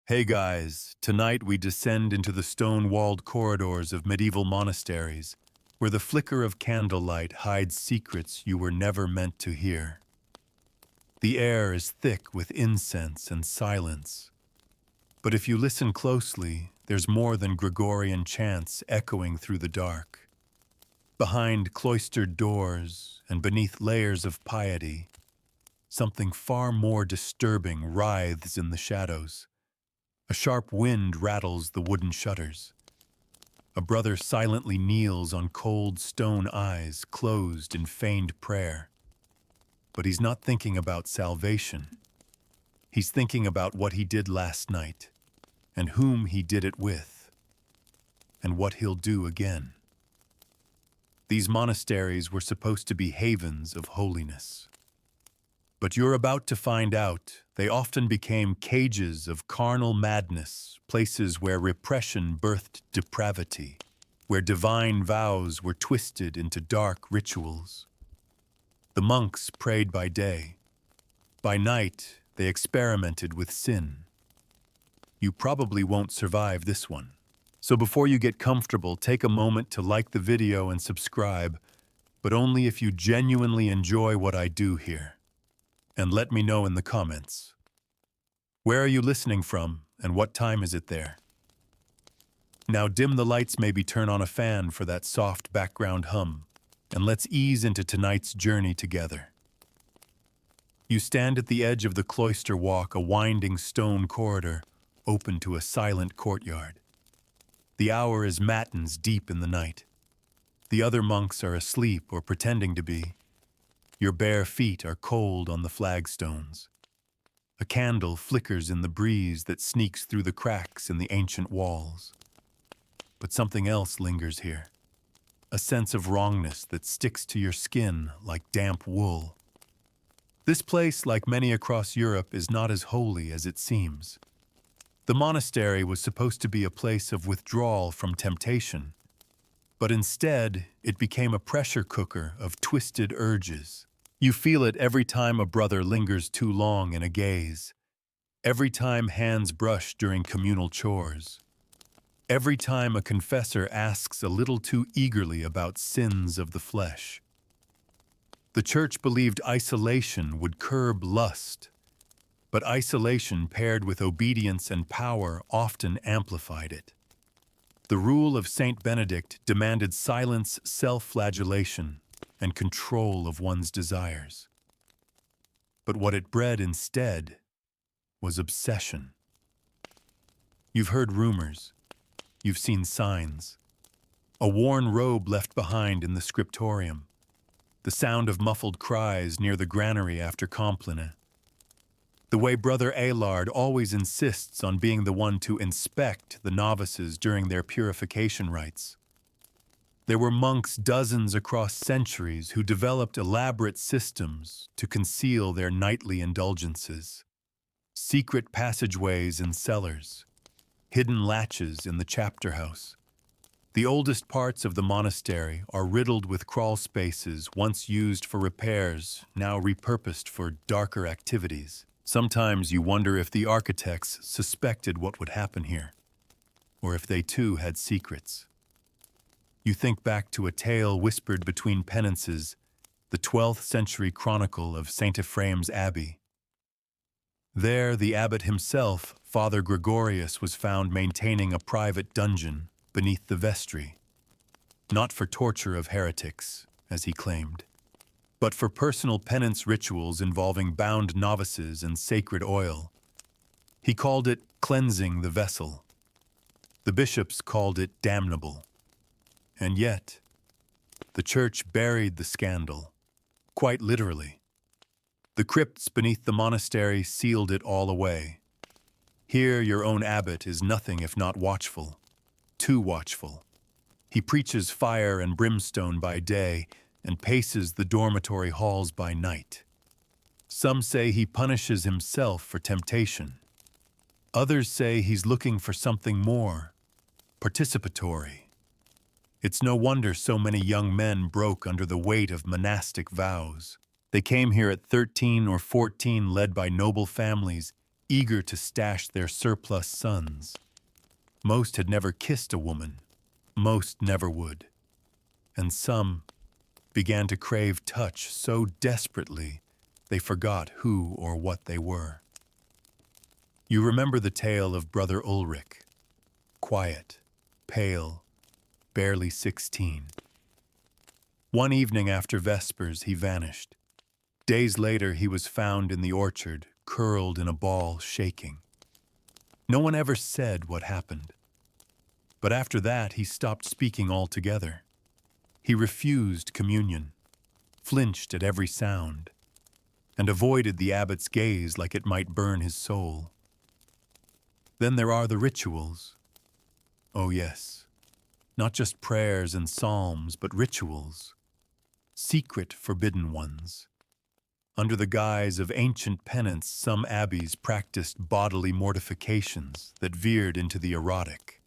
Hey guys, tonight we descend into the stone-walled corridors of medieval monasteries, where the flicker of candlelight hides secrets you were never meant to hear. The air is thick with incense and silence, but if you listen closely, there's more than Gregorian chants echoing through the dark. Behind cloistered doors and beneath layers of piety, something far more disturbing writhes in the shadows. A sharp wind rattles the wooden shutters. A brother silently kneels on cold stone eyes closed in feigned prayer. But he's not thinking about salvation. He's thinking about what he did last night, and whom he did it with, and what he'll do again. These monasteries were supposed to be havens of holiness. But you're about to find out they often became cages of carnal madness, places where repression birthed depravity, where divine vows were twisted into dark rituals. The monks prayed by day. By night, they experimented with sin. You probably won't survive this one. So before you get comfortable, take a moment to like the video and subscribe, but only if you genuinely enjoy what I do here. And let me know in the comments. Where are you listening from, and what time is it there? Now dim the lights, maybe turn on a fan for that soft background hum, and let's ease into tonight's journey together. You stand at the edge of the cloister walk, a winding stone corridor, open to a silent courtyard. The hour is matins deep in the night. The other monks are asleep or pretending to be. Your bare feet are cold on the flagstones. A candle flickers in the breeze that sneaks through the cracks in the ancient walls. But something else lingers here. A sense of wrongness that sticks to your skin like damp wool. This place, like many across Europe, is not as holy as it seems. The monastery was supposed to be a place of withdrawal from temptation, but instead it became a pressure cooker of twisted urges. You feel it every time a brother lingers too long in a gaze, every time hands brush during communal chores, every time a confessor asks a little too eagerly about sins of the flesh. The church believed isolation would curb lust, but isolation paired with obedience and power often amplified it. The rule of Saint Benedict demanded silence, self-flagellation, and control of one's desires. But what it bred instead was obsession. You've heard rumors. You've seen signs. A worn robe left behind in the scriptorium. The sound of muffled cries near the granary after Compline. The way Brother Aylard always insists on being the one to inspect the novices during their purification rites. There were monks dozens across centuries who developed elaborate systems to conceal their nightly indulgences. Secret passageways in cellars, hidden latches in the chapter house. The oldest parts of the monastery are riddled with crawl spaces once used for repairs, now repurposed for darker activities. Sometimes you wonder if the architects suspected what would happen here, or if they too had secrets. You think back to a tale whispered between penances, the 12th century chronicle of St. Ephraim's Abbey. There, the abbot himself, Father Gregorius, was found maintaining a private dungeon beneath the vestry, not for torture of heretics, as he claimed, but for personal penance rituals involving bound novices and sacred oil. He called it cleansing the vessel. The bishops called it damnable. And yet, the church buried the scandal, quite literally. The crypts beneath the monastery sealed it all away. Here your own abbot is nothing if not watchful, too watchful. He preaches fire and brimstone by day and paces the dormitory halls by night. Some say he punishes himself for temptation. Others say he's looking for something more, participatory. It's no wonder so many young men broke under the weight of monastic vows. They came here at 13 or 14, led by noble families, eager to stash their surplus sons. Most had never kissed a woman, most never would, and some began to crave touch so desperately they forgot who or what they were. You remember the tale of Brother Ulrich, quiet, pale, barely 16. One evening after Vespers, he vanished. Days later, he was found in the orchard, curled in a ball, shaking. No one ever said what happened. But after that, he stopped speaking altogether. He refused communion, flinched at every sound, and avoided the abbot's gaze like it might burn his soul. Then there are the rituals. Oh yes, not just prayers and psalms, but rituals, secret forbidden ones. Under the guise of ancient penance, some abbeys practiced bodily mortifications that veered into the erotic.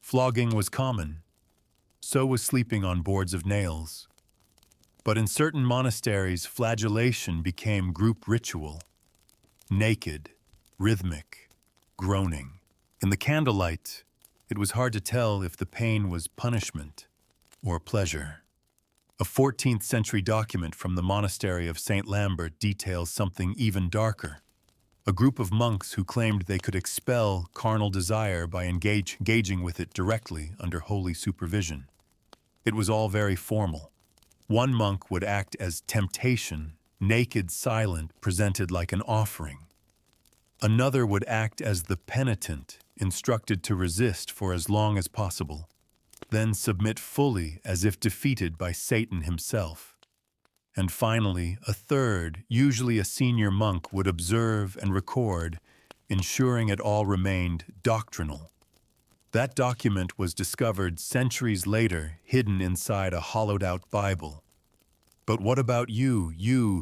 Flogging was common. So was sleeping on boards of nails. But in certain monasteries, flagellation became group ritual. Naked, rhythmic, groaning. In the candlelight, it was hard to tell if the pain was punishment or pleasure. A 14th century document from the monastery of St. Lambert details something even darker. A group of monks who claimed they could expel carnal desire by engaging with it directly under holy supervision. It was all very formal. One monk would act as temptation, naked, silent, presented like an offering. Another would act as the penitent, instructed to resist for as long as possible, then submit fully as if defeated by Satan himself. And finally, a third, usually a senior monk, would observe and record, ensuring it all remained doctrinal. That document was discovered centuries later, hidden inside a hollowed-out Bible. But what about you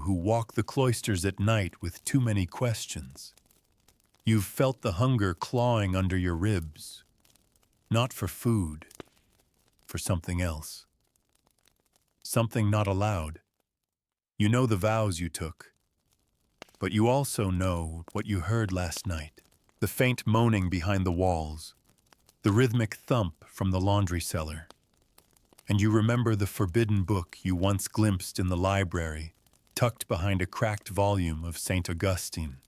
who walk the cloisters at night with too many questions? You've felt the hunger clawing under your ribs, not for food, for something else. Something not allowed. You know the vows you took, but you also know what you heard last night, the faint moaning behind the walls, the rhythmic thump from the laundry cellar. And you remember the forbidden book you once glimpsed in the library, tucked behind a cracked volume of St. Augustine.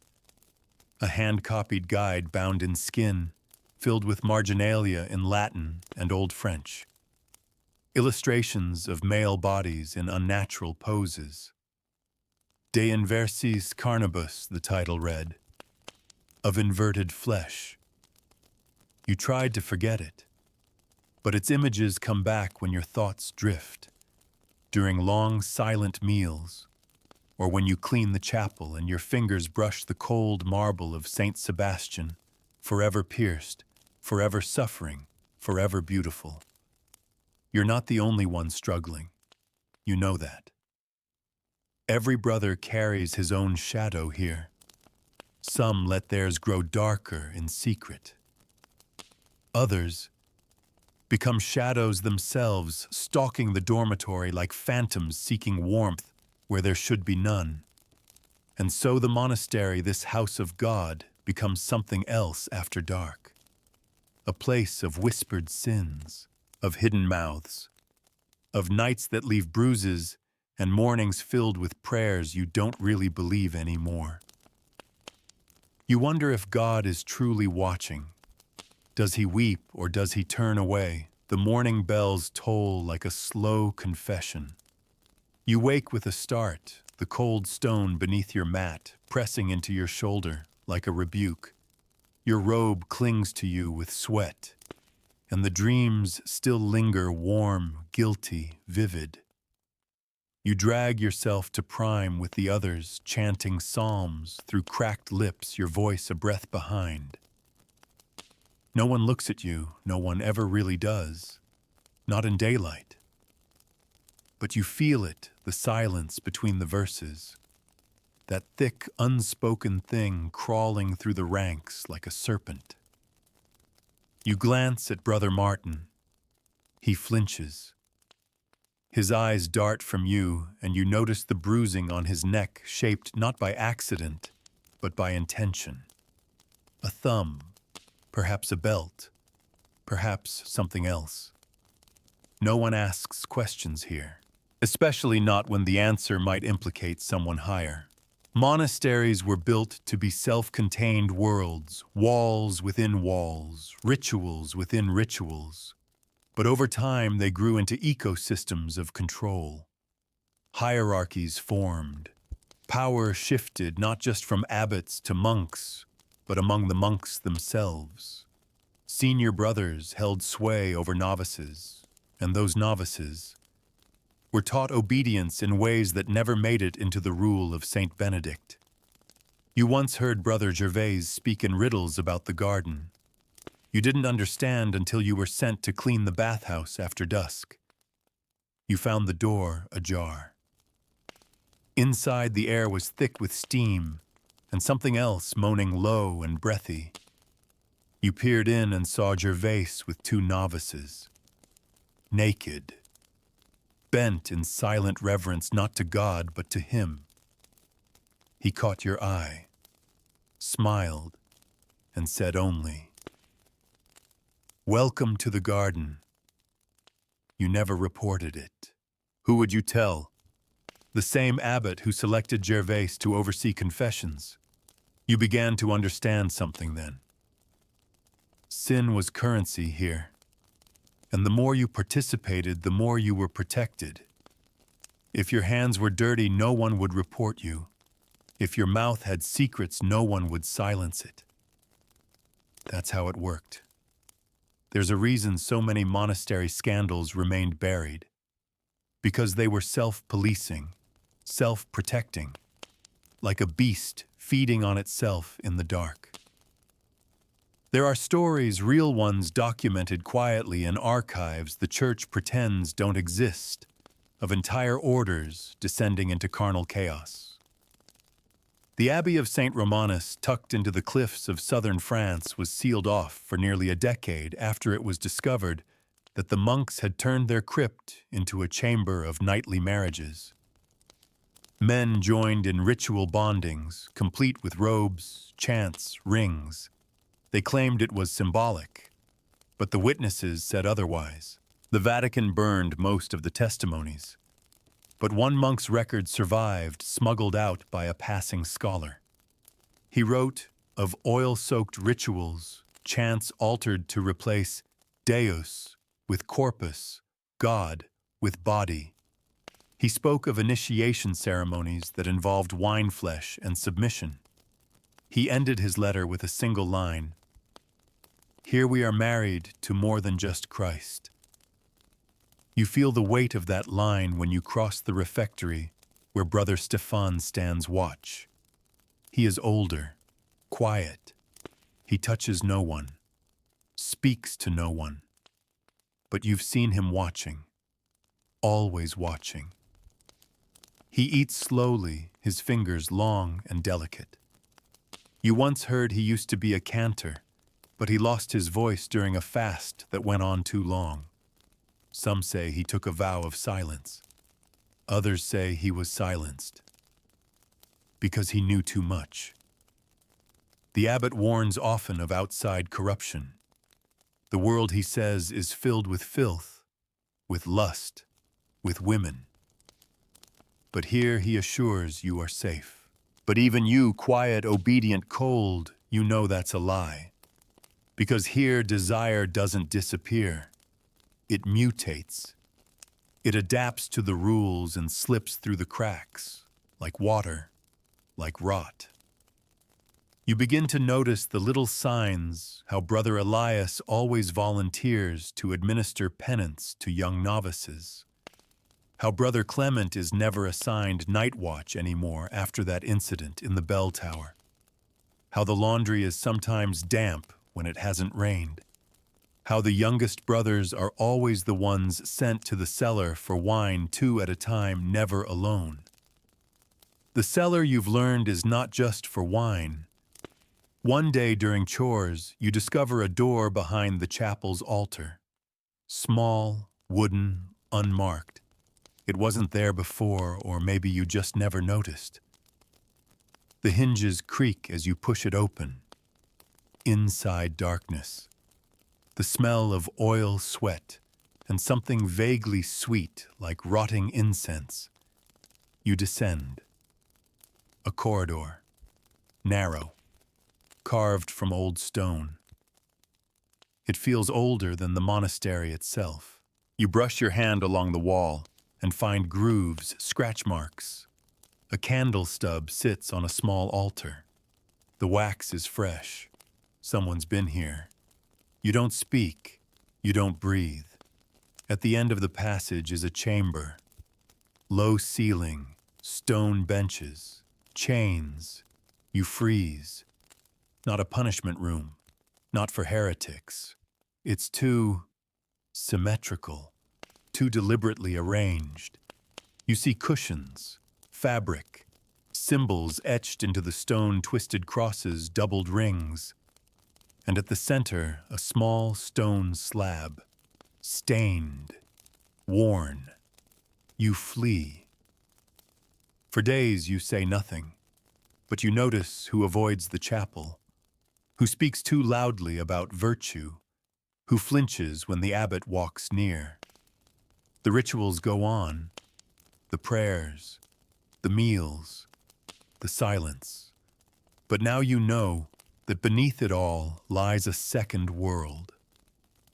A hand-copied guide bound in skin, filled with marginalia in Latin and Old French. Illustrations of male bodies in unnatural poses. De inversis carnibus, the title read, of inverted flesh. You tried to forget it, but its images come back when your thoughts drift, during long silent meals, or when you clean the chapel and your fingers brush the cold marble of Saint Sebastian, forever pierced, forever suffering, forever beautiful. You're not the only one struggling. You know that. Every brother carries his own shadow here. Some let theirs grow darker in secret. Others become shadows themselves, stalking the dormitory like phantoms seeking warmth where there should be none. And so the monastery, this house of God, becomes something else after dark. A place of whispered sins, of hidden mouths, of nights that leave bruises and mornings filled with prayers you don't really believe anymore. You wonder if God is truly watching. Does he weep or does he turn away? The morning bells toll like a slow confession. You wake with a start, the cold stone beneath your mat pressing into your shoulder like a rebuke. Your robe clings to you with sweat, and the dreams still linger warm, guilty, vivid. You drag yourself to prime with the others, chanting psalms through cracked lips, your voice a breath behind. No one looks at you, no one ever really does, not in daylight. But you feel it, the silence between the verses, that thick, unspoken thing crawling through the ranks like a serpent. You glance at Brother Martin. He flinches. His eyes dart from you, and you notice the bruising on his neck shaped not by accident, but by intention. A thumb, perhaps a belt, perhaps something else. No one asks questions here, especially not when the answer might implicate someone higher. Monasteries were built to be self-contained worlds, walls within walls, rituals within rituals. But over time, they grew into ecosystems of control. Hierarchies formed. Power shifted not just from abbots to monks, but among the monks themselves. Senior brothers held sway over novices, and those novices were taught obedience in ways that never made it into the rule of Saint Benedict. You once heard Brother Gervais speak in riddles about the garden. You didn't understand until you were sent to clean the bathhouse after dusk. You found the door ajar. Inside, the air was thick with steam, and something else moaning low and breathy. You peered in and saw Gervais with two novices, naked, bent in silent reverence not to God but to him. He caught your eye, smiled, and said only, "Welcome to the garden." You never reported it. Who would you tell? The same abbot who selected Gervais to oversee confessions. You began to understand something then. Sin was currency here, and the more you participated, the more you were protected. If your hands were dirty, no one would report you. If your mouth had secrets, no one would silence it. That's how it worked. There's a reason so many monastery scandals remained buried. Because they were self-policing, self-protecting, like a beast feeding on itself in the dark. There are stories, real ones documented quietly in archives the church pretends don't exist, of entire orders descending into carnal chaos. The Abbey of St. Romanus, tucked into the cliffs of southern France, was sealed off for nearly a decade after it was discovered that the monks had turned their crypt into a chamber of nightly marriages. Men joined in ritual bondings, complete with robes, chants, rings. They claimed it was symbolic, but the witnesses said otherwise. The Vatican burned most of the testimonies, but one monk's record survived, smuggled out by a passing scholar. He wrote of oil-soaked rituals, chants altered to replace Deus with corpus, God with body. He spoke of initiation ceremonies that involved wine flesh and submission. He ended his letter with a single line, "Here we are married to more than just Christ." You feel the weight of that line when you cross the refectory where Brother Stefan stands watch. He is older, quiet. He touches no one, speaks to no one. But you've seen him watching, always watching. He eats slowly, his fingers long and delicate. You once heard he used to be a cantor, but he lost his voice during a fast that went on too long. Some say he took a vow of silence. Others say he was silenced because he knew too much. The abbot warns often of outside corruption. The world, he says, is filled with filth, with lust, with women. But here he assures you are safe. But even you, quiet, obedient, cold, you know that's a lie. Because here desire doesn't disappear. It mutates. It adapts to the rules and slips through the cracks, like water, like rot. You begin to notice the little signs, how Brother Elias always volunteers to administer penance to young novices. How Brother Clement is never assigned night watch anymore after that incident in the bell tower. How the laundry is sometimes damp when it hasn't rained. How the youngest brothers are always the ones sent to the cellar for wine 2 at a time, never alone. The cellar, you've learned, is not just for wine. One day during chores, you discover a door behind the chapel's altar. Small, wooden, unmarked. It wasn't there before, or maybe you just never noticed. The hinges creak as you push it open. Inside darkness. The smell of oil sweat and something vaguely sweet like rotting incense. You descend. A corridor. Narrow. Carved from old stone. It feels older than the monastery itself. You brush your hand along the wall and find grooves, scratch marks. A candle stub sits on a small altar. The wax is fresh. Someone's been here. You don't speak. You don't breathe. At the end of the passage is a chamber. Low ceiling, stone benches, chains. You freeze. Not a punishment room. Not for heretics. It's too symmetrical, too deliberately arranged. You see cushions, fabric, symbols etched into the stone, twisted crosses, doubled rings. And at the center, a small stone slab, stained, worn. You flee. For days you say nothing, but you notice who avoids the chapel, who speaks too loudly about virtue, who flinches when the abbot walks near. The rituals go on, the prayers, the meals, the silence. But now you know that beneath it all lies a second world,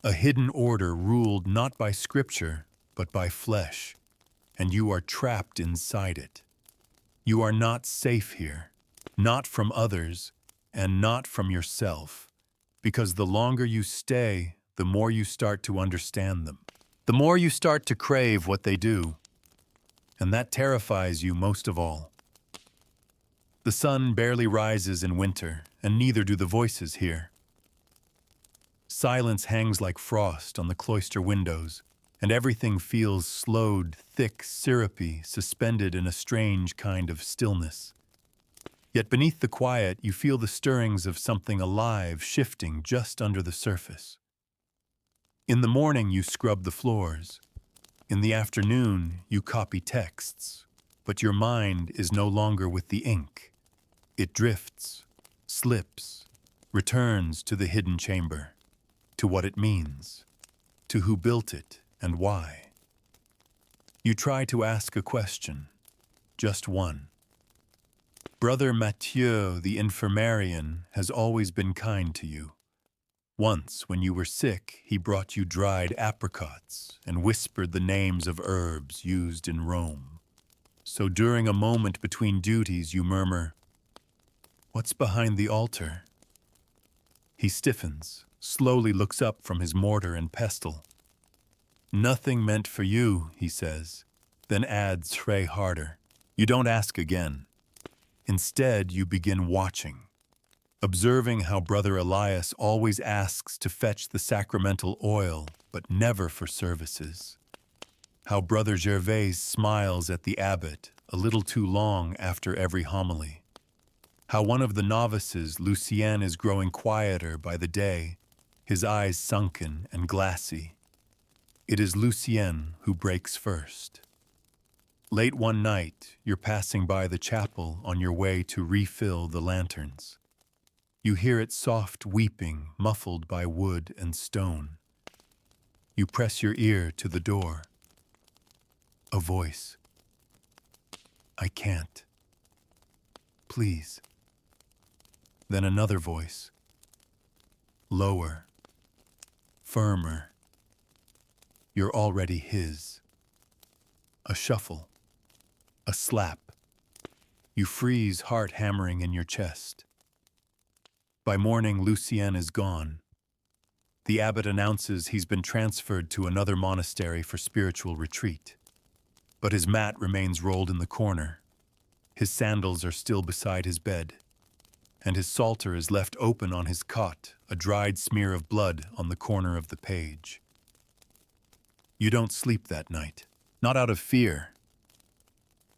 a hidden order ruled not by scripture, but by flesh, and you are trapped inside it. You are not safe here, not from others, and not from yourself, because the longer you stay, the more you start to understand them. The more you start to crave what they do, and that terrifies you most of all. The sun barely rises in winter, and neither do the voices here. Silence hangs like frost on the cloister windows, and everything feels slowed, thick, syrupy, suspended in a strange kind of stillness. Yet beneath the quiet, you feel the stirrings of something alive shifting just under the surface. In the morning, you scrub the floors. In the afternoon, you copy texts. But your mind is no longer with the ink. It drifts, slips, returns to the hidden chamber, to what it means, to who built it and why. You try to ask a question, just one. Brother Mathieu, the infirmarian, has always been kind to you. Once, when you were sick, he brought you dried apricots and whispered the names of herbs used in Rome. So during a moment between duties, you murmur, "What's behind the altar?" He stiffens, slowly looks up from his mortar and pestle. "Nothing meant for you," he says, then adds "Tray harder." You don't ask again. Instead, you begin watching. Observing how Brother Elias always asks to fetch the sacramental oil, but never for services. How Brother Gervais smiles at the abbot a little too long after every homily. How one of the novices, Lucien, is growing quieter by the day, his eyes sunken and glassy. It is Lucien who breaks first. Late one night, you're passing by the chapel on your way to refill the lanterns. You hear it soft weeping, muffled by wood and stone. You press your ear to the door. A voice. "I can't. Please." Then another voice. Lower. Firmer. You're already his. A shuffle. A slap. You freeze, heart hammering in your chest. By morning, Lucien is gone. The abbot announces he's been transferred to another monastery for spiritual retreat. But his mat remains rolled in the corner. His sandals are still beside his bed. And his psalter is left open on his cot, a dried smear of blood on the corner of the page. You don't sleep that night, not out of fear,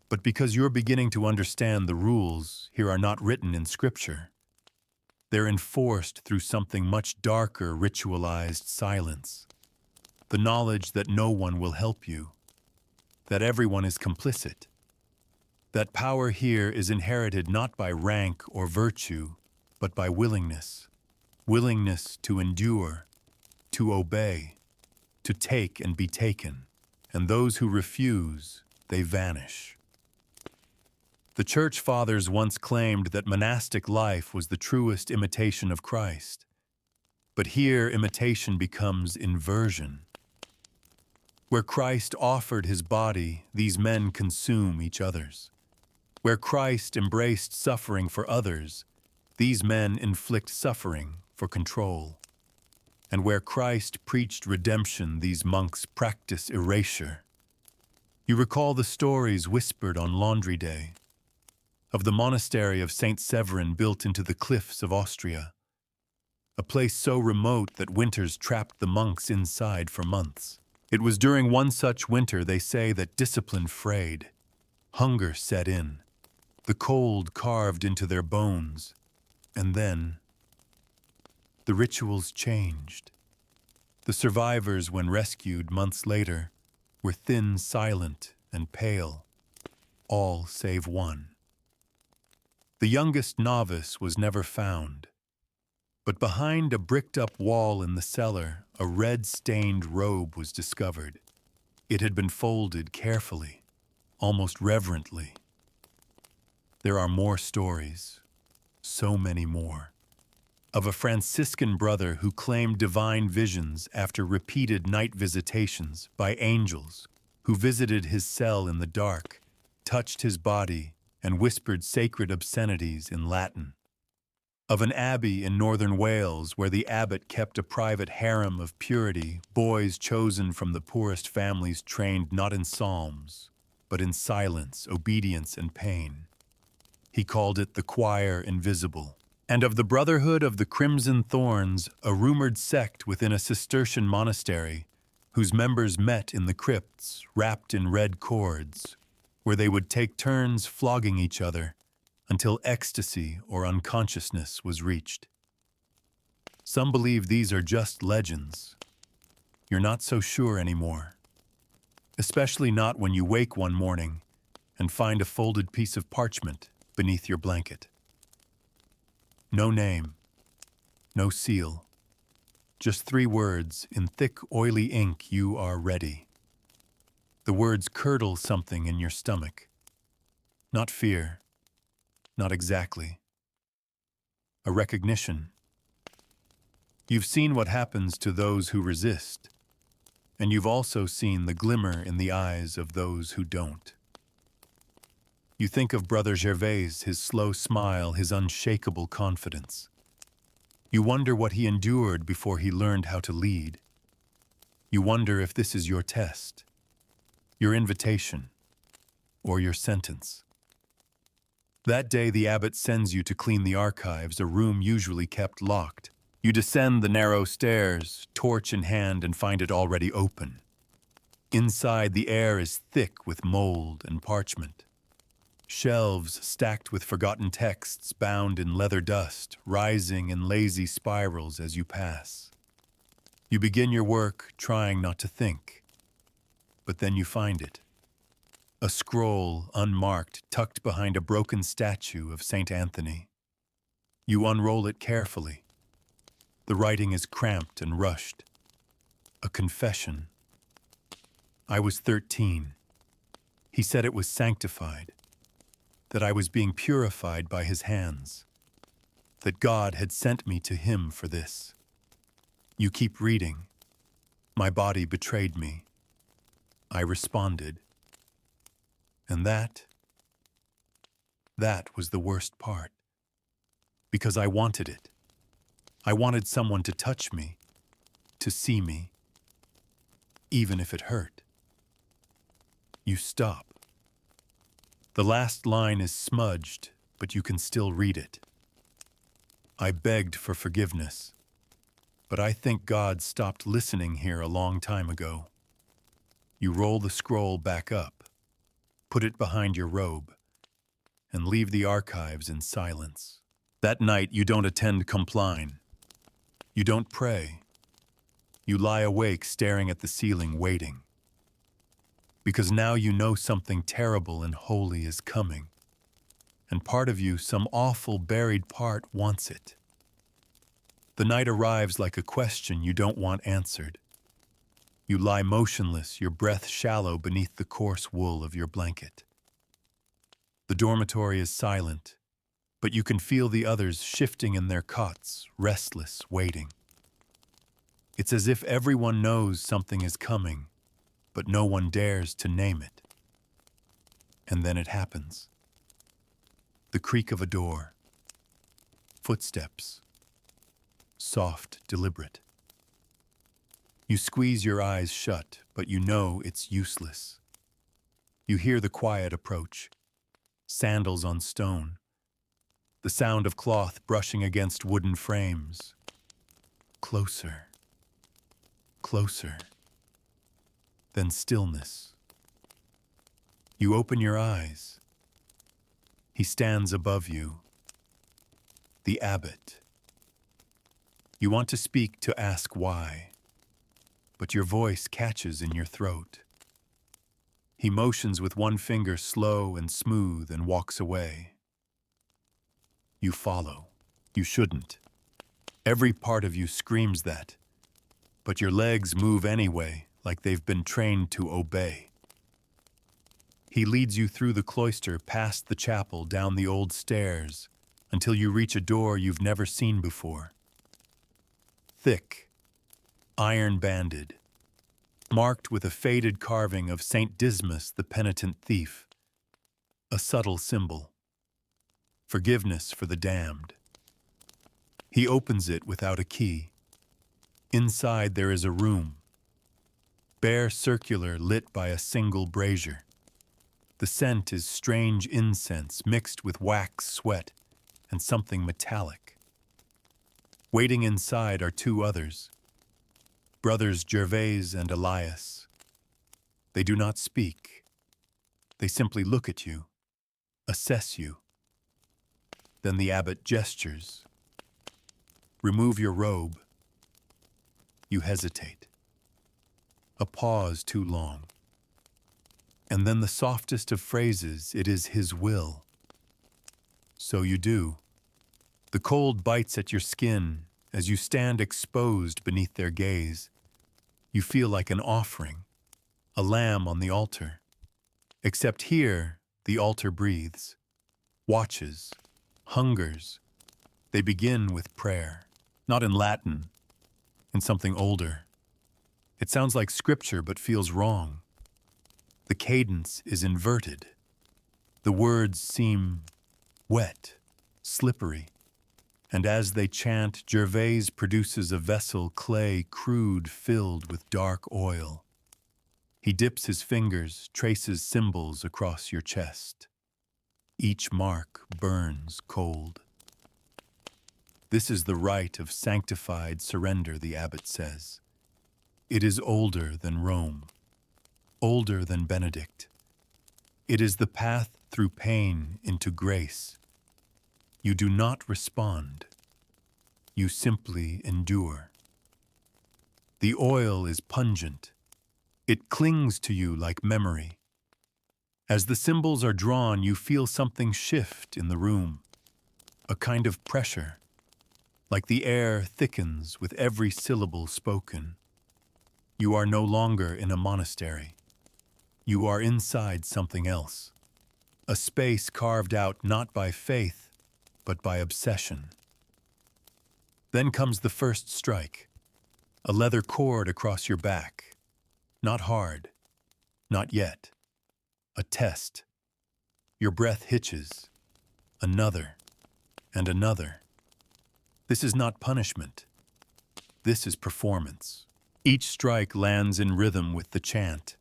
but because you're beginning to understand the rules here are not written in Scripture. They're enforced through something much darker, ritualized silence. The knowledge that no one will help you, that everyone is complicit. That power here is inherited not by rank or virtue, but by willingness. Willingness to endure, to obey, to take and be taken. And those who refuse, they vanish. The Church Fathers once claimed that monastic life was the truest imitation of Christ. But here imitation becomes inversion. Where Christ offered his body, these men consume each other's. Where Christ embraced suffering for others, these men inflict suffering for control. And where Christ preached redemption, these monks practice erasure. You recall the stories whispered on Laundry Day of the monastery of Saint Severin built into the cliffs of Austria, a place so remote that winters trapped the monks inside for months. It was during one such winter, they say, that discipline frayed, hunger set in, the cold carved into their bones, and then the rituals changed. The survivors, when rescued months later, were thin, silent, and pale, all save one. The youngest novice was never found, but behind a bricked-up wall in the cellar, a red-stained robe was discovered. It had been folded carefully, almost reverently. There are more stories, so many more, of a Franciscan brother who claimed divine visions after repeated night visitations by angels who visited his cell in the dark, touched his body, and whispered sacred obscenities in Latin. Of an abbey in northern Wales where the abbot kept a private harem of purity, boys chosen from the poorest families trained not in psalms, but in silence, obedience, and pain. He called it the choir invisible. And of the Brotherhood of the Crimson Thorns, a rumored sect within a Cistercian monastery, whose members met in the crypts, wrapped in red cords, where they would take turns flogging each other until ecstasy or unconsciousness was reached. Some believe these are just legends. You're not so sure anymore, especially not when you wake one morning and find a folded piece of parchment beneath your blanket. No name, no seal, just 3 words in thick, oily ink: you are ready. The words curdle something in your stomach. Not fear, not exactly. A recognition. You've seen what happens to those who resist, and you've also seen the glimmer in the eyes of those who don't. You think of Brother Gervais, his slow smile, his unshakable confidence. You wonder what he endured before he learned how to lead. You wonder if this is your test, your invitation, or your sentence. That day the abbot sends you to clean the archives, a room usually kept locked. You descend the narrow stairs, torch in hand, and find it already open. Inside, the air is thick with mold and parchment. Shelves stacked with forgotten texts bound in leather dust, rising in lazy spirals as you pass. You begin your work trying not to think, but then you find it. A scroll, unmarked, tucked behind a broken statue of Saint Anthony. You unroll it carefully. The writing is cramped and rushed. A confession. I was 13. He said it was sanctified, that I was being purified by his hands, that God had sent me to him for this. You keep reading. My body betrayed me. I responded. And that was the worst part, because I wanted it. I wanted someone to touch me, to see me, even if it hurt. You stop. The last line is smudged, but you can still read it. I begged for forgiveness, but I think God stopped listening here a long time ago. You roll the scroll back up, put it behind your robe, and leave the archives in silence. That night, you don't attend Compline. You don't pray. You lie awake staring at the ceiling, waiting. because now you know something terrible and holy is coming, and part of you, some awful buried part, wants it. The night arrives like a question you don't want answered. You lie motionless, your breath shallow beneath the coarse wool of your blanket. The dormitory is silent, but you can feel the others shifting in their cots, restless, waiting. It's as if everyone knows something is coming, but no one dares to name it. And then it happens. The creak of a door. Footsteps. Soft, deliberate. You squeeze your eyes shut, but you know it's useless. You hear the quiet approach. Sandals on stone. The sound of cloth brushing against wooden frames. Closer. Closer. Then stillness. You open your eyes. He stands above you. The abbot. You want to speak, to ask why, but your voice catches in your throat. He motions with one finger slow and smooth and walks away. You follow. You shouldn't. Every part of you screams that, but your legs move anyway, like they've been trained to obey. He leads you through the cloister, past the chapel, down the old stairs, until you reach a door you've never seen before. Thick, iron-banded, marked with a faded carving of Saint Dismas, the penitent thief, a subtle symbol. Forgiveness for the damned. He opens it without a key. Inside there is a room, bare, circular, lit by a single brazier. The scent is strange incense mixed with wax sweat and something metallic. Waiting inside are two others, brothers Gervais and Elias. They do not speak. They simply look at you, assess you. Then the abbot gestures. Remove your robe. You hesitate. A pause too long. And then the softest of phrases, it is his will. So you do. The cold bites at your skin as you stand exposed beneath their gaze. You feel like an offering, a lamb on the altar. Except here, the altar breathes, watches, hungers. They begin with prayer, not in Latin, in something older. It sounds like scripture but feels wrong. The cadence is inverted. The words seem wet, slippery. And as they chant, Gervais produces a vessel, clay, crude, filled with dark oil. He dips his fingers, traces symbols across your chest. Each mark burns cold. This is the rite of sanctified surrender, the abbot says. It is older than Rome, older than Benedict. It is the path through pain into grace. You do not respond. You simply endure. The oil is pungent. It clings to you like memory. As the symbols are drawn, you feel something shift in the room, a kind of pressure, like the air thickens with every syllable spoken. You are no longer in a monastery. You are inside something else, a space carved out not by faith, but by obsession. Then comes the first strike, a leather cord across your back. Not hard, not yet. A test. Your breath hitches. Another, and another. This is not punishment. This is performance. Each strike lands in rhythm with the chant,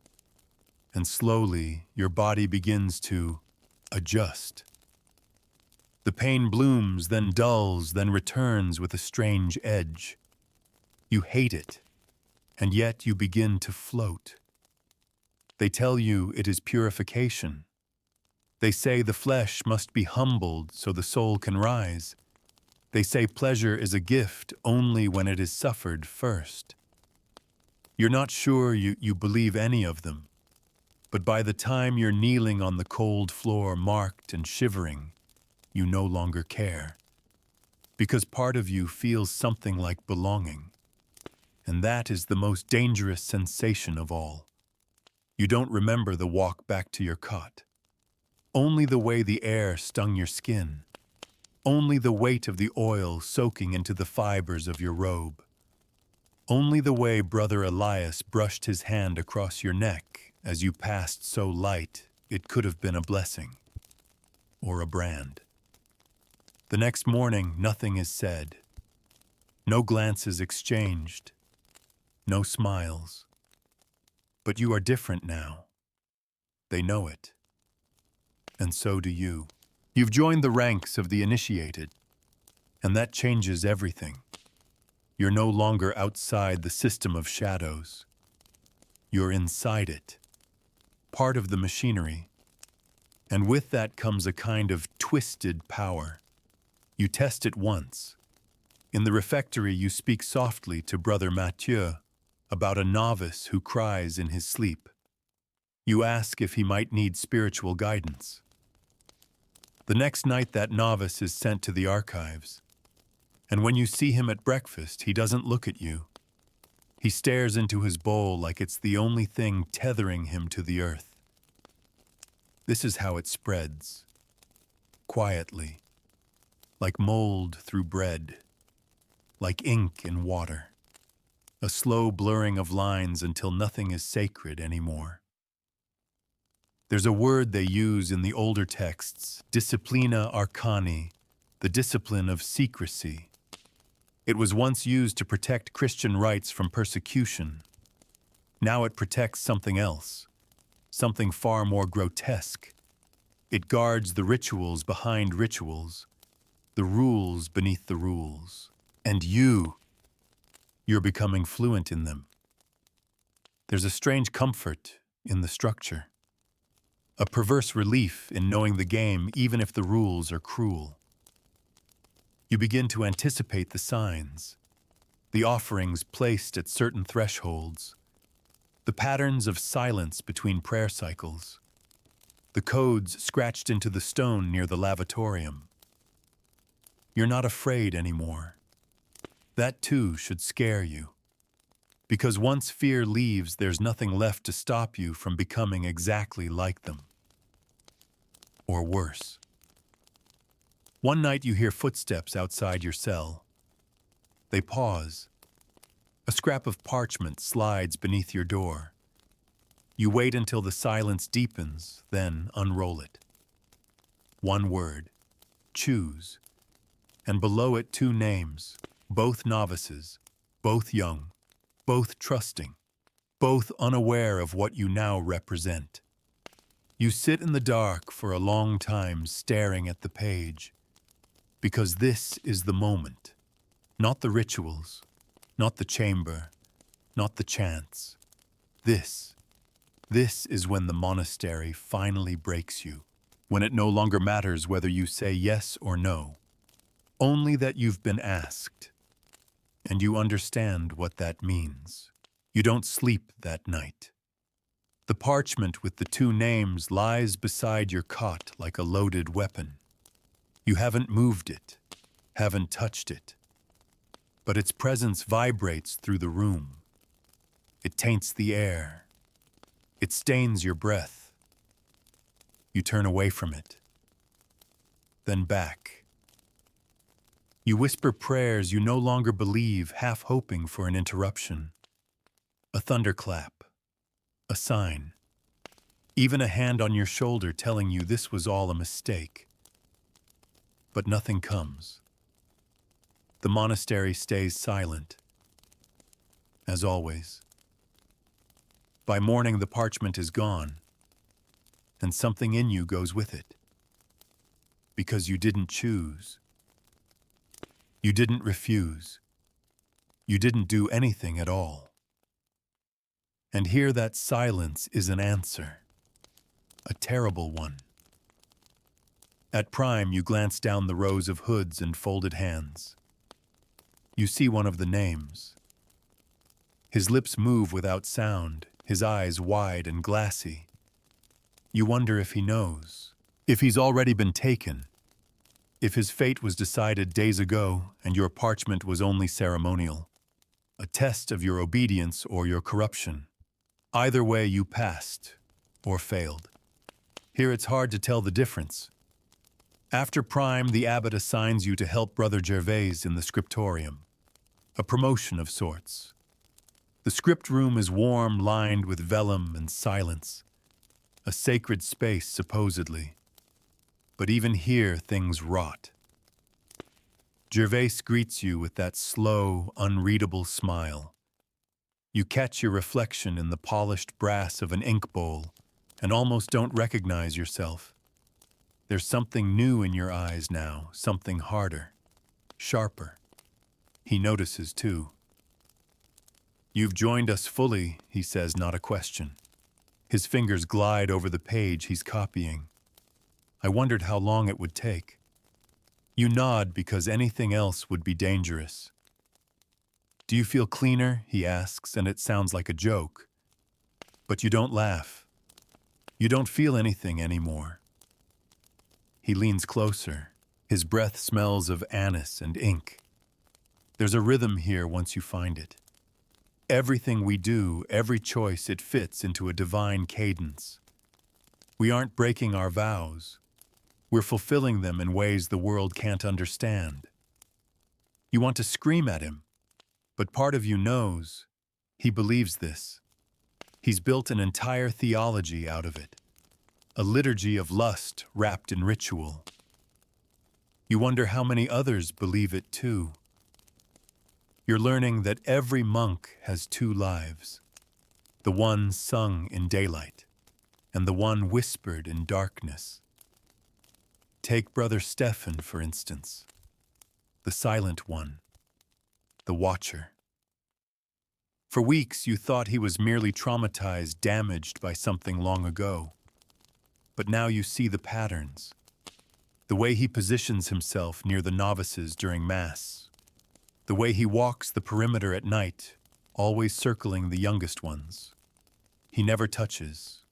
and slowly your body begins to adjust. The pain blooms, then dulls, then returns with a strange edge. You hate it, and yet you begin to float. They tell you it is purification. They say the flesh must be humbled so the soul can rise. They say pleasure is a gift only when it is suffered first. You're not sure you believe any of them, But by the time you're kneeling on the cold floor, marked and shivering, you no longer care. Because part of you feels something like belonging. And that is the most dangerous sensation of all. You don't remember the walk back to your cot. Only the way the air stung your skin. Only the weight of the oil soaking into the fibers of your robe. Only the way Brother Elias brushed his hand across your neck as you passed so light it could have been a blessing or a brand. The next morning, nothing is said. No glances exchanged. No smiles. But you are different now. They know it. And so do you. You've joined the ranks of the initiated, and that changes everything. You're no longer outside the system of shadows. You're inside it, part of the machinery. And with that comes a kind of twisted power. You test it once. In the refectory, you speak softly to Brother Mathieu about a novice who cries in his sleep. You ask if he might need spiritual guidance. The next night, that novice is sent to the archives. And when you see him at breakfast, he doesn't look at you. He stares into his bowl like it's the only thing tethering him to the earth. This is how it spreads. Quietly. Like mold through bread. Like ink in water. A slow blurring of lines until nothing is sacred anymore. There's a word they use in the older texts, disciplina arcani, the discipline of secrecy. It was once used to protect Christian rights from persecution. Now it protects something else, something far more grotesque. It guards the rituals behind rituals, the rules beneath the rules. And you're becoming fluent in them. There's a strange comfort in the structure. A perverse relief in knowing the game even if the rules are cruel. You begin to anticipate the signs, the offerings placed at certain thresholds, the patterns of silence between prayer cycles, the codes scratched into the stone near the lavatorium. You're not afraid anymore. That too should scare you. Because once fear leaves, there's nothing left to stop you from becoming exactly like them. Or worse. One night you hear footsteps outside your cell. They pause. A scrap of parchment slides beneath your door. You wait until the silence deepens, then unroll it. One word. Choose. And below it 2 names, both novices, both young, both trusting, both unaware of what you now represent. You sit in the dark for a long time staring at the page, because this is the moment, not the rituals, not the chamber, not the chants. This is when the monastery finally breaks you, when it no longer matters whether you say yes or no, only that you've been asked. And you understand what that means. You don't sleep that night. The parchment with the 2 names lies beside your cot like a loaded weapon. You haven't moved it, haven't touched it. But its presence vibrates through the room. It taints the air. It stains your breath. You turn away from it. Then back. You whisper prayers you no longer believe, half hoping for an interruption. A thunderclap. A sign. Even a hand on your shoulder telling you this was all a mistake. But nothing comes. The monastery stays silent. As always. By morning, the parchment is gone, and something in you goes with it. Because you didn't choose. You didn't refuse. You didn't do anything at all. And here that silence is an answer. A terrible one. At prime, you glance down the rows of hoods and folded hands. You see one of the names. His lips move without sound, his eyes wide and glassy. You wonder if he knows, if he's already been taken, if his fate was decided days ago and your parchment was only ceremonial, a test of your obedience or your corruption. Either way, you passed or failed. Here it's hard to tell the difference. After Prime, the abbot assigns you to help Brother Gervais in the scriptorium, a promotion of sorts. The script room is warm, lined with vellum and silence, a sacred space supposedly. But even here, things rot. Gervais greets you with that slow, unreadable smile. You catch your reflection in the polished brass of an ink bowl and almost don't recognize yourself. There's something new in your eyes now, something harder, sharper. He notices too. You've joined us fully, he says, not a question. His fingers glide over the page he's copying. I wondered how long it would take. You nod because anything else would be dangerous. Do you feel cleaner? He asks, and it sounds like a joke. But you don't laugh. You don't feel anything anymore. He leans closer. His breath smells of anise and ink. There's a rhythm here once you find it. Everything we do, every choice, it fits into a divine cadence. We aren't breaking our vows. We're fulfilling them in ways the world can't understand. You want to scream at him, but part of you knows he believes this. He's built an entire theology out of it, a liturgy of lust wrapped in ritual. You wonder how many others believe it too. You're learning that every monk has two lives, the one sung in daylight and the one whispered in darkness. Take Brother Stephen, for instance, the silent one, the watcher. For weeks you thought he was merely traumatized, damaged by something long ago. But now you see the patterns, the way he positions himself near the novices during Mass, the way he walks the perimeter at night, always circling the youngest ones. He never touches,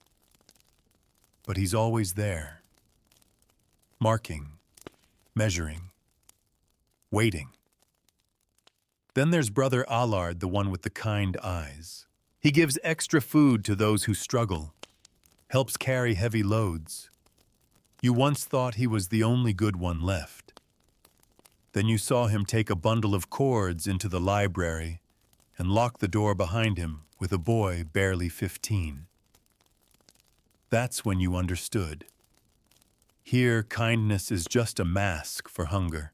but he's always there, marking, measuring, waiting. Then there's Brother Allard, the one with the kind eyes. He gives extra food to those who struggle, helps carry heavy loads. You once thought he was the only good one left. Then you saw him take a bundle of cords into the library and lock the door behind him with a boy barely 15. That's when you understood. Here, kindness is just a mask for hunger.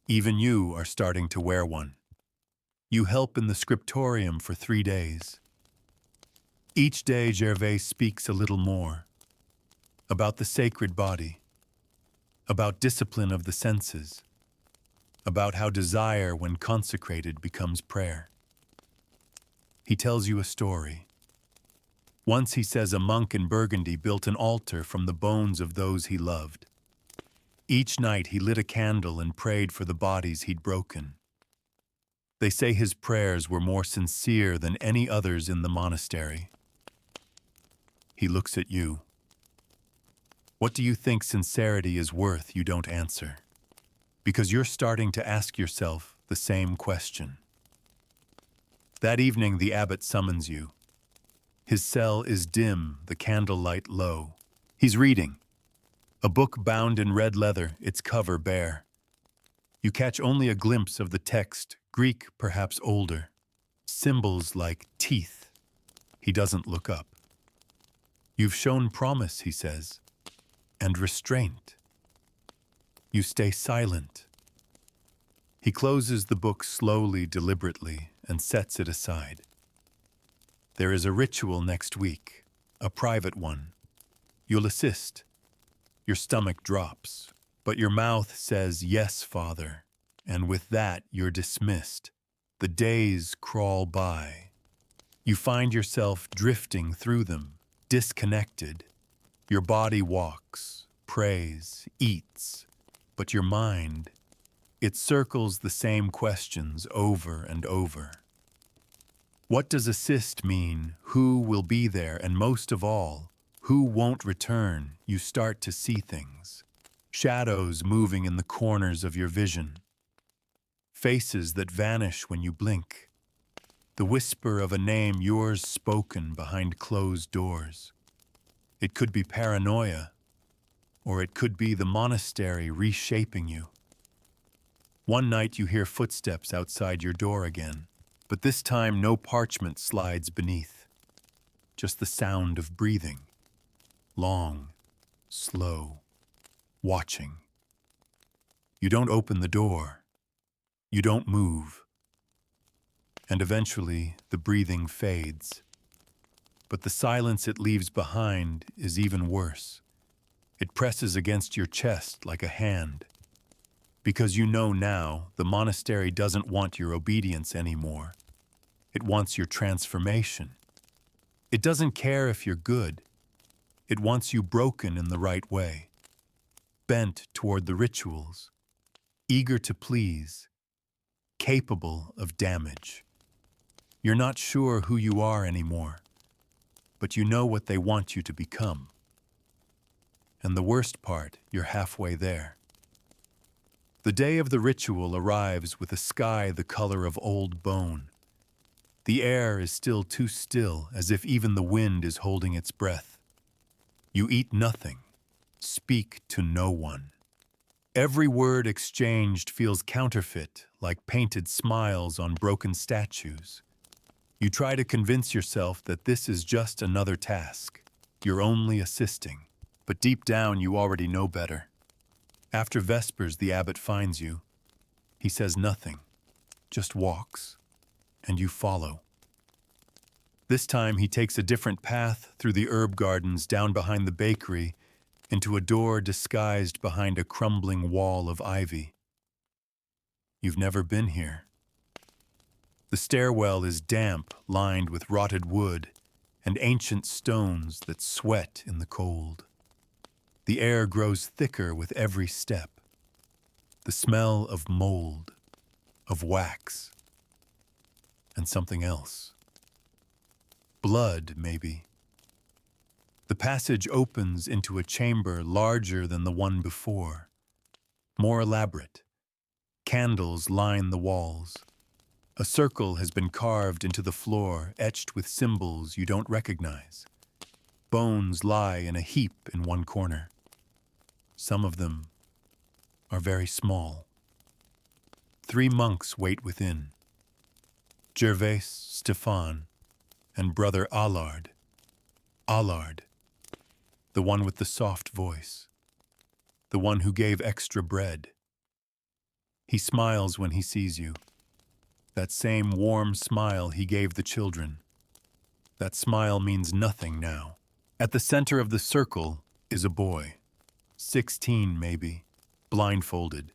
Even you are starting to wear one. You help in the scriptorium for 3 days. Each day, Gervais speaks a little more. About the sacred body. About discipline of the senses. About how desire, when consecrated, becomes prayer. He tells you a story. Once, he says, a monk in Burgundy built an altar from the bones of those he loved. Each night he lit a candle and prayed for the bodies he'd broken. They say his prayers were more sincere than any others in the monastery. He looks at you. What do you think sincerity is worth? You don't answer. Because you're starting to ask yourself the same question. That evening, the abbot summons you. His cell is dim, the candlelight low. He's reading. A book bound in red leather, its cover bare. You catch only a glimpse of the text, Greek, perhaps older. Symbols like teeth. He doesn't look up. You've shown promise, he says, and restraint. You stay silent. He closes the book slowly, deliberately, and sets it aside. There is a ritual next week, a private one. You'll assist. Your stomach drops, but your mouth says, "Yes, Father," and with that you're dismissed. The days crawl by. You find yourself drifting through them, disconnected. Your body walks, prays, eats, but your mind, it circles the same questions over and over. What does assist mean? Who will be there? And most of all, Who won't return, you start to see things. Shadows moving in the corners of your vision. Faces that vanish when you blink. The whisper of a name yours spoken behind closed doors. It could be paranoia, or it could be the monastery reshaping you. One night you hear footsteps outside your door again, but this time no parchment slides beneath. Just the sound of breathing. Long, slow, watching. You don't open the door. You don't move. And eventually, the breathing fades. But the silence it leaves behind is even worse. It presses against your chest like a hand. Because you know now, the monastery doesn't want your obedience anymore. It wants your transformation. It doesn't care if you're good. It wants you broken in the right way. Bent toward the rituals. Eager to please. Capable of damage. You're not sure who you are anymore, but you know what they want you to become. And the worst part, you're halfway there. The day of the ritual arrives with a sky the color of old bone. The air is still too still, as if even the wind is holding its breath. You eat nothing, speak to no one. Every word exchanged feels counterfeit, like painted smiles on broken statues. You try to convince yourself that this is just another task. You're only assisting. But deep down, you already know better. After Vespers, the abbot finds you. He says nothing, just walks, and you follow. This time, he takes a different path through the herb gardens down behind the bakery into a door disguised behind a crumbling wall of ivy. You've never been here. The stairwell is damp, lined with rotted wood and ancient stones that sweat in the cold. The air grows thicker with every step. The smell of mold, of wax, and something else. Blood, maybe. The passage opens into a chamber larger than the one before, more elaborate. Candles line the walls. A circle has been carved into the floor, etched with symbols you don't recognize. Bones lie in a heap in one corner. Some of them are very small. 3 monks wait within. Gervais, Stefan, and brother Allard. Allard, the one with the soft voice, the one who gave extra bread. He smiles when he sees you. That same warm smile he gave the children. That smile means nothing now. At the center of the circle is a boy, 16 maybe, blindfolded,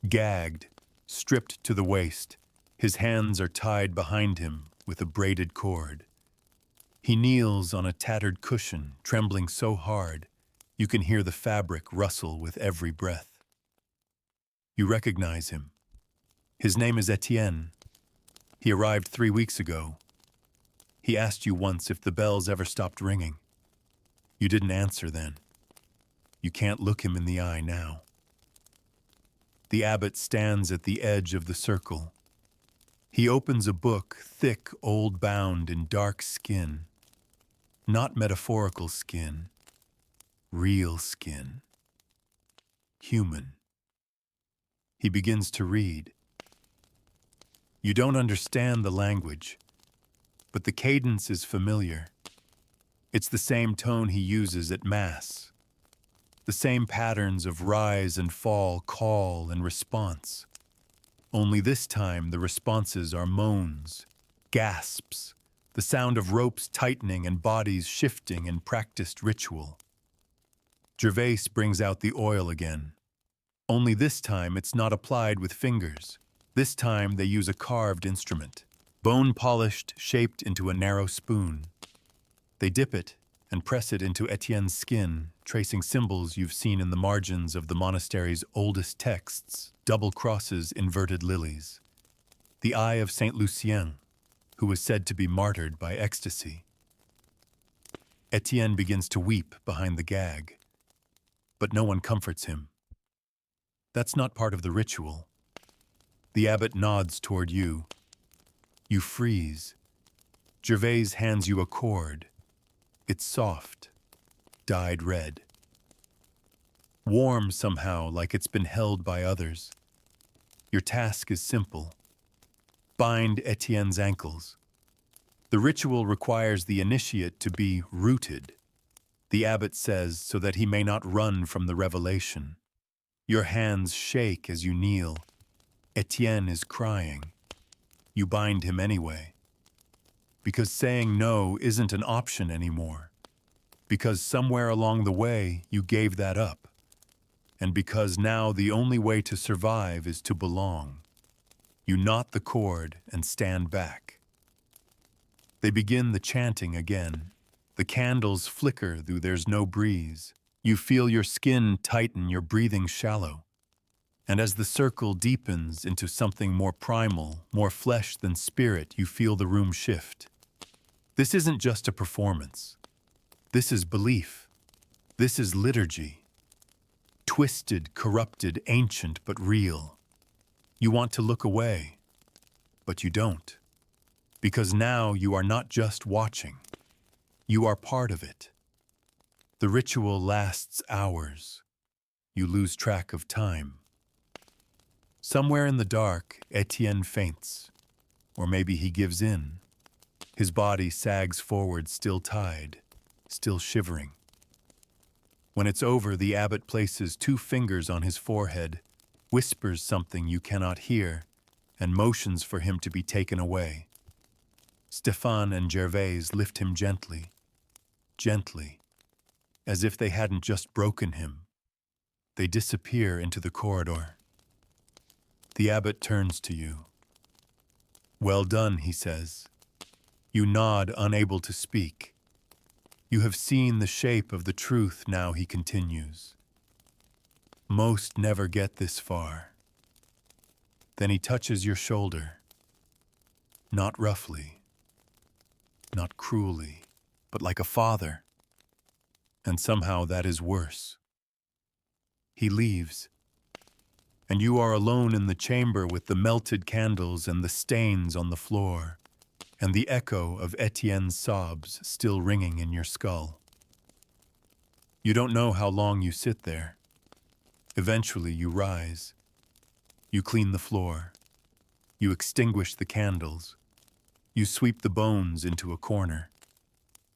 gagged, stripped to the waist. His hands are tied behind him with a braided cord. He kneels on a tattered cushion, trembling so hard, you can hear the fabric rustle with every breath. You recognize him. His name is Etienne. He arrived 3 weeks ago. He asked you once if the bells ever stopped ringing. You didn't answer then. You can't look him in the eye now. The abbot stands at the edge of the circle. He opens a book, thick, old-bound in dark skin. Not metaphorical skin. Real skin. Human. He begins to read. You don't understand the language, but the cadence is familiar. It's the same tone he uses at Mass. The same patterns of rise and fall, call and response. Only this time the responses are moans, gasps, the sound of ropes tightening and bodies shifting in practiced ritual. Gervais brings out the oil again. Only this time it's not applied with fingers. This time they use a carved instrument, bone-polished, shaped into a narrow spoon. They dip it and press it into Etienne's skin, tracing symbols you've seen in the margins of the monastery's oldest texts, double crosses, inverted lilies. The eye of Saint Lucien, who was said to be martyred by ecstasy. Etienne begins to weep behind the gag, but no one comforts him. That's not part of the ritual. The abbot nods toward you. You freeze. Gervais hands you a cord. It's soft, dyed red. Warm somehow, like it's been held by others. Your task is simple. Bind Etienne's ankles. The ritual requires the initiate to be rooted, the abbot says, so that he may not run from the revelation. Your hands shake as you kneel. Etienne is crying. You bind him anyway. Because saying no isn't an option anymore. Because somewhere along the way you gave that up. And because now the only way to survive is to belong. You knot the cord and stand back. They begin the chanting again. The candles flicker though there's no breeze. You feel your skin tighten, your breathing shallow. And as the circle deepens into something more primal, more flesh than spirit, you feel the room shift. This isn't just a performance. This is belief. This is liturgy. Twisted, corrupted, ancient, but real. You want to look away, but you don't. Because now you are not just watching. You are part of it. The ritual lasts hours. You lose track of time. Somewhere in the dark, Etienne faints. Or maybe he gives in. His body sags forward, still tied, still shivering. When it's over, the abbot places 2 fingers on his forehead, whispers something you cannot hear, and motions for him to be taken away. Stéphane and Gervais lift him gently, gently, as if they hadn't just broken him. They disappear into the corridor. The abbot turns to you. "Well done," he says. You nod, unable to speak. You have seen the shape of the truth now, he continues. Most never get this far. Then he touches your shoulder. Not roughly, not cruelly, but like a father. And somehow that is worse. He leaves, and you are alone in the chamber with the melted candles and the stains on the floor, and the echo of Etienne's sobs still ringing in your skull. You don't know how long you sit there. Eventually you rise. You clean the floor. You extinguish the candles. You sweep the bones into a corner.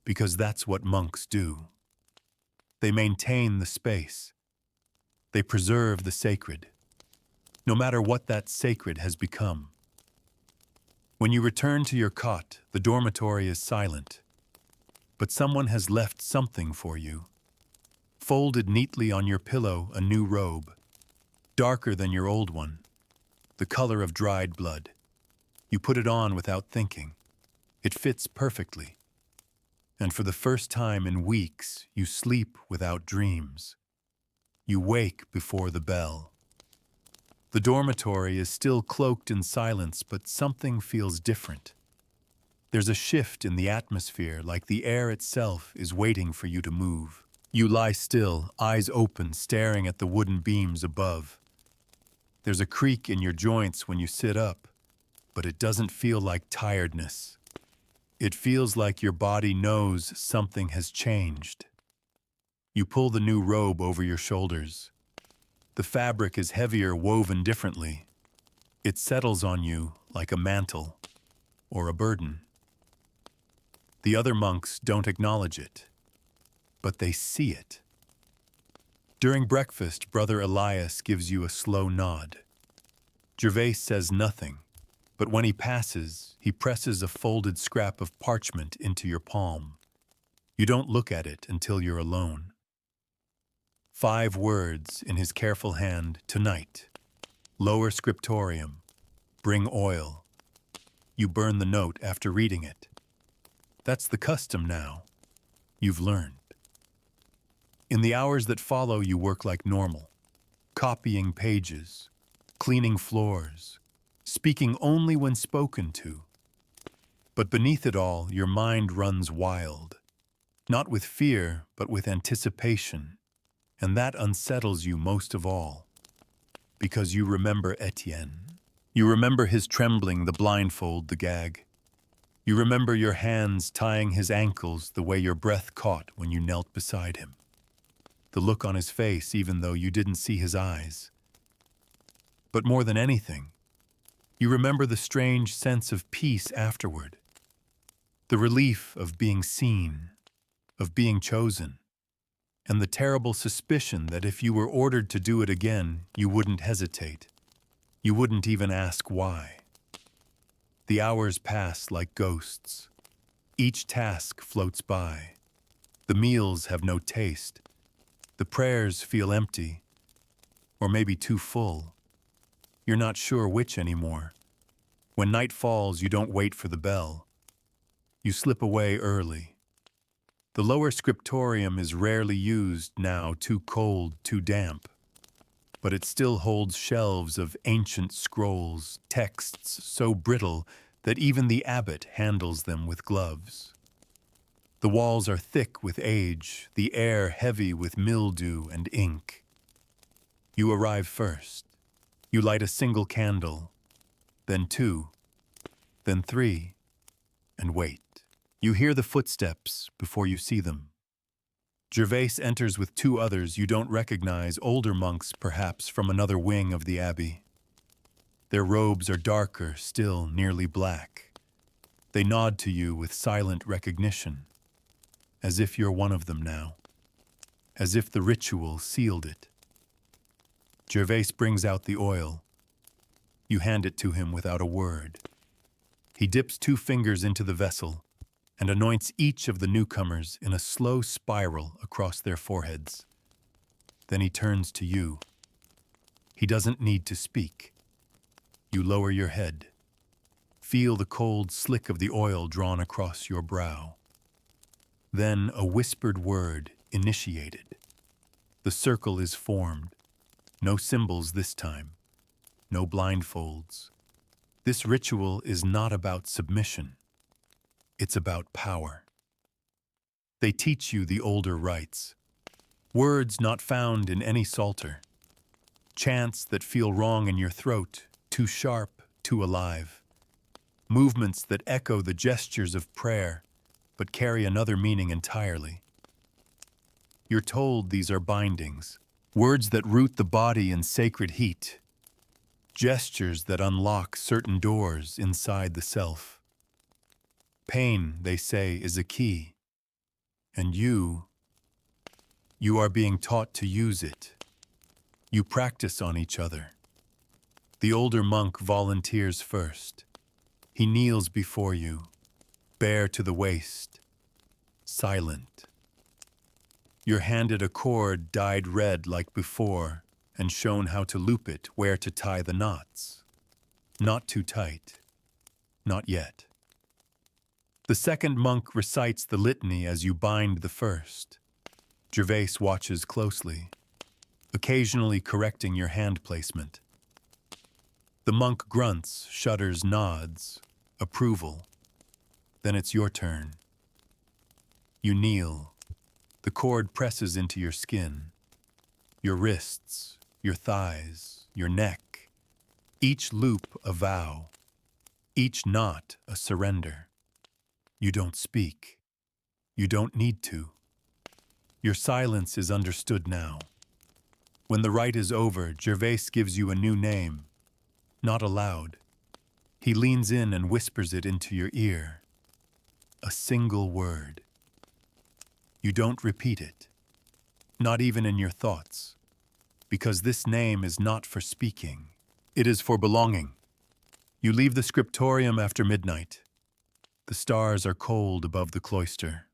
Because that's what monks do. They maintain the space. They preserve the sacred, no matter what that sacred has become. When you return to your cot, the dormitory is silent, but someone has left something for you. Folded neatly on your pillow, a new robe, darker than your old one, the color of dried blood. You put it on without thinking. It fits perfectly. And for the first time in weeks, you sleep without dreams. You wake before the bell. The dormitory is still cloaked in silence, but something feels different. There's a shift in the atmosphere, like the air itself is waiting for you to move. You lie still, eyes open, staring at the wooden beams above. There's a creak in your joints when you sit up, but it doesn't feel like tiredness. It feels like your body knows something has changed. You pull the new robe over your shoulders. The fabric is heavier, woven differently. It settles on you like a mantle or a burden. The other monks don't acknowledge it, but they see it. During breakfast, Brother Elias gives you a slow nod. Gervais says nothing, but when he passes, he presses a folded scrap of parchment into your palm. You don't look at it until you're alone. 5 words in his careful hand: tonight, lower scriptorium, bring oil. You burn the note after reading it. That's the custom now. You've learned. In the hours that follow, you work like normal, copying pages, cleaning floors, speaking only when spoken to. But beneath it all, your mind runs wild. Not with fear, but with anticipation, and that unsettles you most of all, because you remember Etienne. You remember his trembling, the blindfold, the gag. You remember your hands tying his ankles the way your breath caught when you knelt beside him. The look on his face, even though you didn't see his eyes. But more than anything, you remember the strange sense of peace afterward. The relief of being seen, of being chosen, and the terrible suspicion that if you were ordered to do it again, you wouldn't hesitate. You wouldn't even ask why. The hours pass like ghosts. Each task floats by. The meals have no taste. The prayers feel empty, or maybe too full. You're not sure which anymore. When night falls, you don't wait for the bell. You slip away early. The lower scriptorium is rarely used now, too cold, too damp. But it still holds shelves of ancient scrolls, texts so brittle that even the abbot handles them with gloves. The walls are thick with age, the air heavy with mildew and ink. You arrive first. You light a single candle, then two, then three, and wait. You hear the footsteps before you see them. Gervais enters with two others you don't recognize, older monks perhaps from another wing of the abbey. Their robes are darker, still nearly black. They nod to you with silent recognition, as if you're one of them now, as if the ritual sealed it. Gervais brings out the oil. You hand it to him without a word. He dips 2 fingers into the vessel and anoints each of the newcomers in a slow spiral across their foreheads. Then he turns to you. He doesn't need to speak. You lower your head. Feel the cold slick of the oil drawn across your brow. Then a whispered word initiated. The circle is formed. No symbols this time. No blindfolds. This ritual is not about submission. It's about power. They teach you the older rites. Words not found in any psalter. Chants that feel wrong in your throat, too sharp, too alive. Movements that echo the gestures of prayer, but carry another meaning entirely. You're told these are bindings, words that root the body in sacred heat, gestures that unlock certain doors inside the self. Pain, they say, is a key, and you are being taught to use it. You practice on each other. The older monk volunteers first. He kneels before you, bare to the waist, silent. You're handed a cord dyed red like before and shown how to loop it, where to tie the knots. Not too tight. Not yet. The second monk recites the litany as you bind the first. Gervais watches closely, occasionally correcting your hand placement. The monk grunts, shudders, nods, approval. Then it's your turn. You kneel. The cord presses into your skin, your wrists, your thighs, your neck. Each loop a vow, each knot a surrender. You don't speak. You don't need to. Your silence is understood now. When the rite is over, Gervais gives you a new name, not aloud. He leans in and whispers it into your ear. A single word. You don't repeat it, not even in your thoughts, because this name is not for speaking. It is for belonging. You leave the scriptorium after midnight. The stars are cold above the cloister.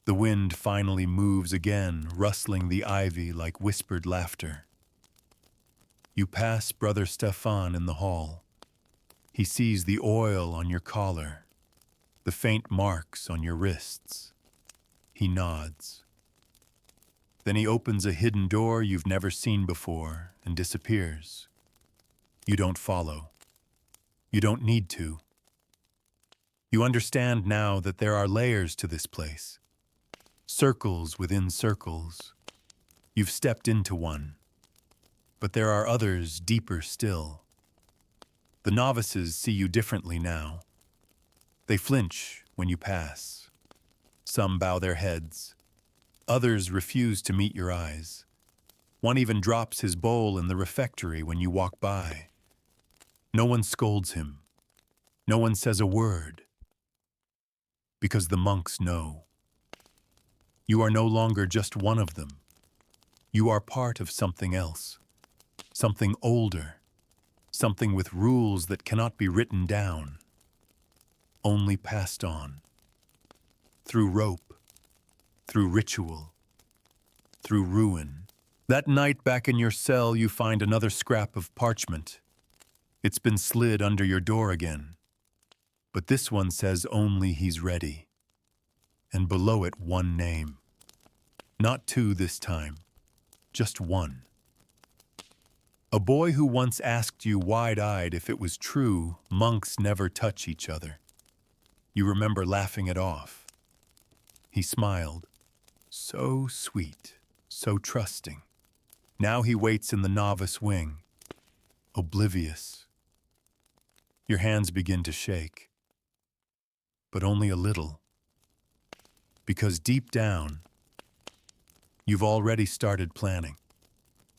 The wind finally moves again, rustling the ivy like whispered laughter. You pass Brother Stefan in the hall. He sees the oil on your collar, the faint marks on your wrists. He nods. Then he opens a hidden door you've never seen before and disappears. You don't follow. You don't need to. You understand now that there are layers to this place. circles within circles. You've stepped into one, but there are others deeper still. The novices see you differently now. They flinch when you pass. Some bow their heads. Others refuse to meet your eyes. One even drops his bowl in the refectory when you walk by. No one scolds him. No one says a word. Because the monks know. You are no longer just one of them. You are part of something else. Something older. Something with rules that cannot be written down. Only passed on. Through rope. Through ritual. Through ruin. That night back in your cell you find another scrap of parchment. It's been slid under your door again. But this one says only he's ready. And below it one name. Not two this time. Just one. A boy who once asked you wide-eyed if it was true monks never touch each other. You remember laughing it off. He smiled. So sweet, so trusting. Now he waits in the novice wing, oblivious. Your hands begin to shake, but only a little. Because deep down, you've already started planning.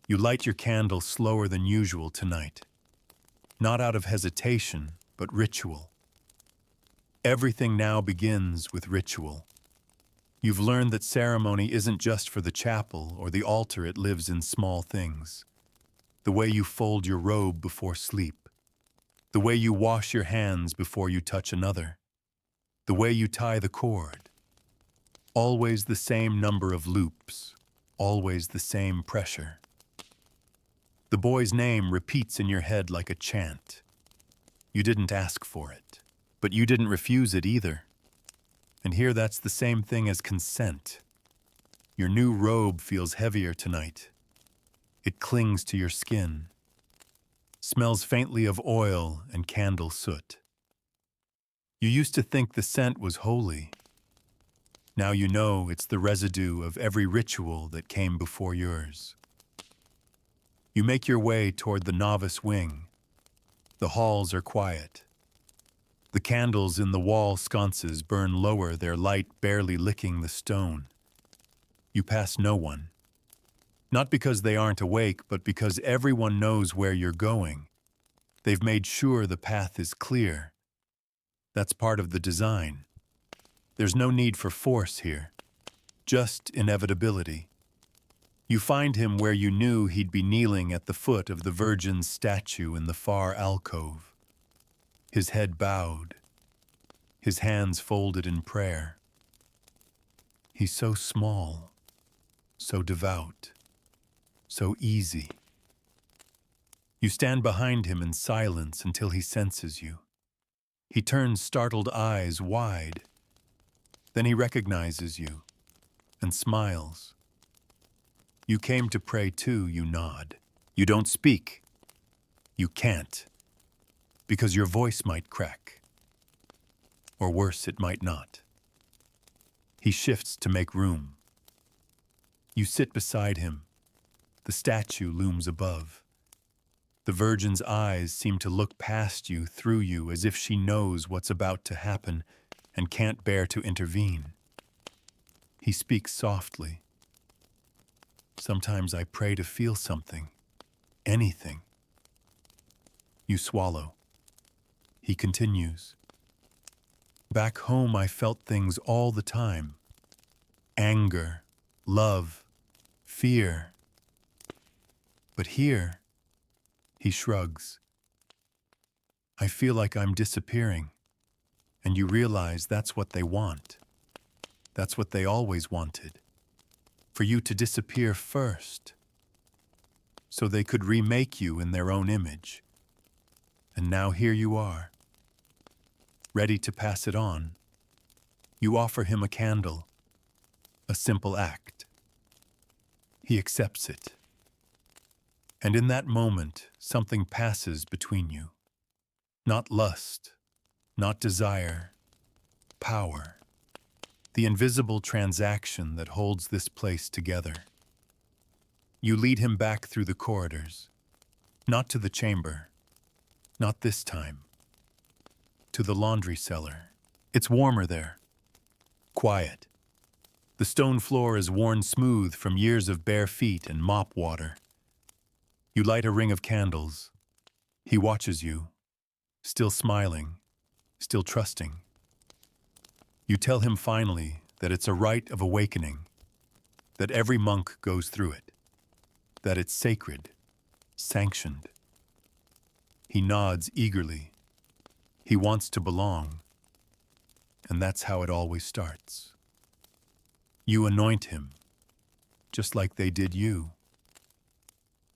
You light your candle slower than usual tonight. Not out of hesitation, but ritual. Everything now begins with ritual. You've learned that ceremony isn't just for the chapel or the altar, it lives in small things. The way you fold your robe before sleep. The way you wash your hands before you touch another. The way you tie the cord. Always the same number of loops. Always the same pressure. The boy's name repeats in your head like a chant. You didn't ask for it, but you didn't refuse it either. And here that's the same thing as consent. Your new robe feels heavier tonight. It clings to your skin. Smells faintly of oil and candle soot. You used to think the scent was holy. Now you know it's the residue of every ritual that came before yours. You make your way toward the novice wing. The halls are quiet. The candles in the wall sconces burn lower, their light barely licking the stone. You pass no one. Not because they aren't awake, but because everyone knows where you're going. They've made sure the path is clear. That's part of the design. There's no need for force here, just inevitability. You find him where you knew he'd be kneeling at the foot of the Virgin's statue in the far alcove. His head bowed, his hands folded in prayer. He's so small, so devout, so easy. You stand behind him in silence until he senses you. He turns startled eyes wide. Then he recognizes you and smiles. You came to pray too, you nod. You don't speak. You can't. Because your voice might crack. Or worse, it might not. He shifts to make room. You sit beside him. The statue looms above. The Virgin's eyes seem to look past you, through you, as if she knows what's about to happen and can't bear to intervene. He speaks softly. Sometimes I pray to feel something, anything. You swallow. He continues. Back home I felt things all the time. Anger, love, fear. But here, he shrugs. I feel like I'm disappearing. And you realize that's what they want. That's what they always wanted. For you to disappear first. So they could remake you in their own image. And now here you are. Ready to pass it on. You offer him a candle. A simple act. He accepts it. And in that moment, something passes between you. Not lust, not desire, power. the invisible transaction that holds this place together. You lead him back through the corridors, not to the chamber, not this time, to the laundry cellar. It's warmer there, quiet. The stone floor is worn smooth from years of bare feet and mop water. You light a ring of candles. He watches you, still smiling, still trusting. You tell him finally that it's a rite of awakening, that every monk goes through it, that it's sacred, sanctioned. He nods eagerly. He wants to belong, and that's how it always starts. You anoint him, just like they did you.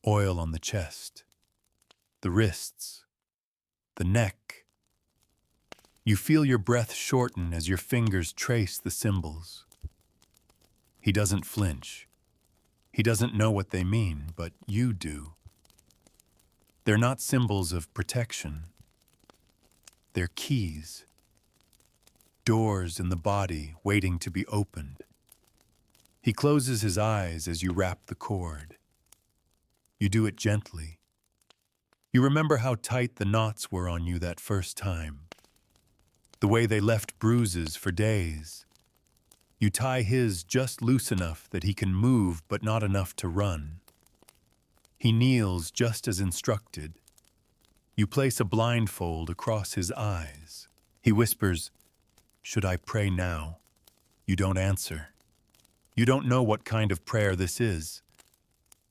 Oil on the chest, the wrists, the neck. You feel your breath shorten as your fingers trace the symbols. He doesn't flinch. He doesn't know what they mean, but you do. They're not symbols of protection. They're keys. Doors in the body waiting to be opened. He closes his eyes as you wrap the cord. You do it gently. You remember how tight the knots were on you that first time. The way they left bruises for days. You tie his just loose enough that he can move but not enough to run. He kneels just as instructed. You place a blindfold across his eyes. He whispers, "Should I pray now?" You don't answer. You don't know what kind of prayer this is.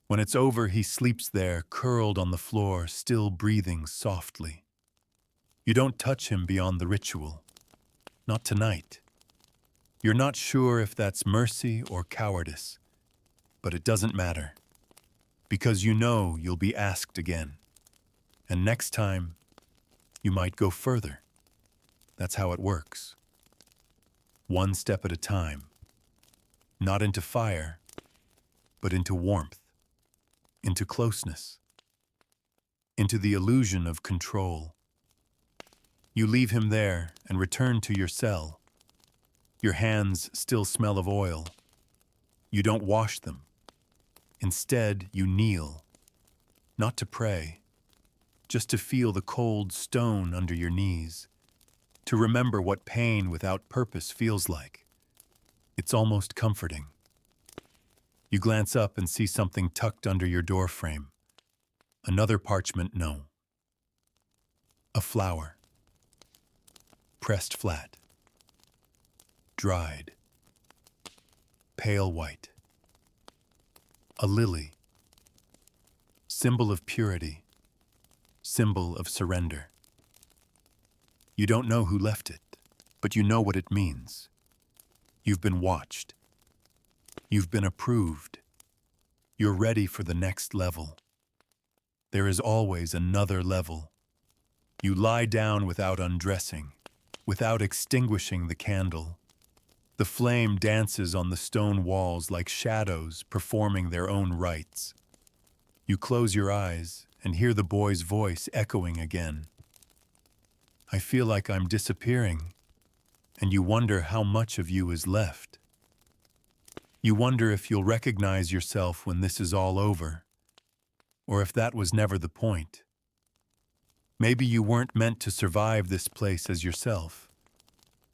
When it's over, he sleeps there, curled on the floor, still breathing softly. You don't touch him beyond the ritual. Not tonight. You're not sure if that's mercy or cowardice, but it doesn't matter. Because you know you'll be asked again. And next time, you might go further. That's how it works. One step at a time. Not into fire, but into warmth, into closeness, into the illusion of control. You leave him there and return to your cell. Your hands still smell of oil. You don't wash them. Instead, you kneel, not to pray, just to feel the cold stone under your knees, to remember what pain without purpose feels like. It's almost comforting. You glance up and see something tucked under your doorframe. Another parchment no. A flower. Pressed flat. Dried. Pale white. A lily. Symbol of purity. Symbol of surrender. You don't know who left it, but you know what it means. You've been watched. You've been approved. You're ready for the next level. There is always another level. You lie down without undressing, without extinguishing the candle. The flame dances on the stone walls like shadows performing their own rites. You close your eyes and hear the boy's voice echoing again. I feel like I'm disappearing, and you wonder how much of you is left. You wonder if you'll recognize yourself when this is all over, or if that was never the point. Maybe you weren't meant to survive this place as yourself.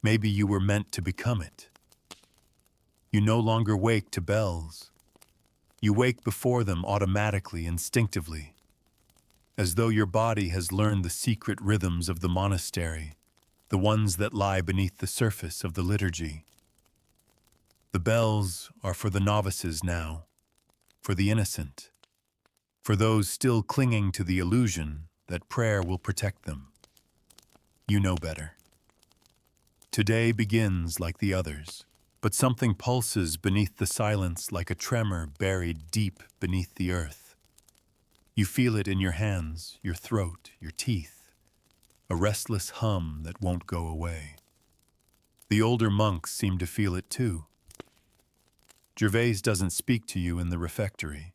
Maybe you were meant to become it. You no longer wake to bells. You wake before them automatically, instinctively, as though your body has learned the secret rhythms of the monastery, the ones that lie beneath the surface of the liturgy. The bells are for the novices now, for the innocent, for those still clinging to the illusion that prayer will protect them. You know better. Today begins like the others, but something pulses beneath the silence like a tremor buried deep beneath the earth. You feel it in your hands, your throat, your teeth, a restless hum that won't go away. The older monks seem to feel it too. Gervais doesn't speak to you in the refectory.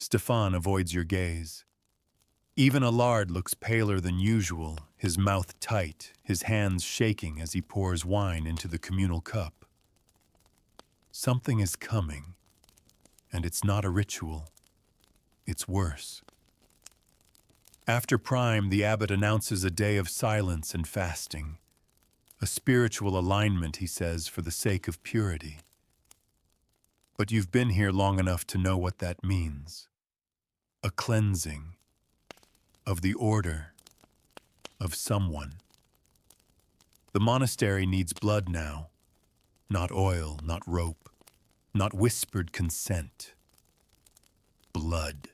Stefan avoids your gaze. Even Allard looks paler than usual, his mouth tight, his hands shaking as he pours wine into the communal cup. Something is coming, and it's not a ritual. It's worse. After prime, the abbot announces a day of silence and fasting. A spiritual alignment, he says, for the sake of purity. But you've been here long enough to know what that means. A cleansing of the order of someone. The monastery needs blood now, not oil, not rope, not whispered consent. Blood.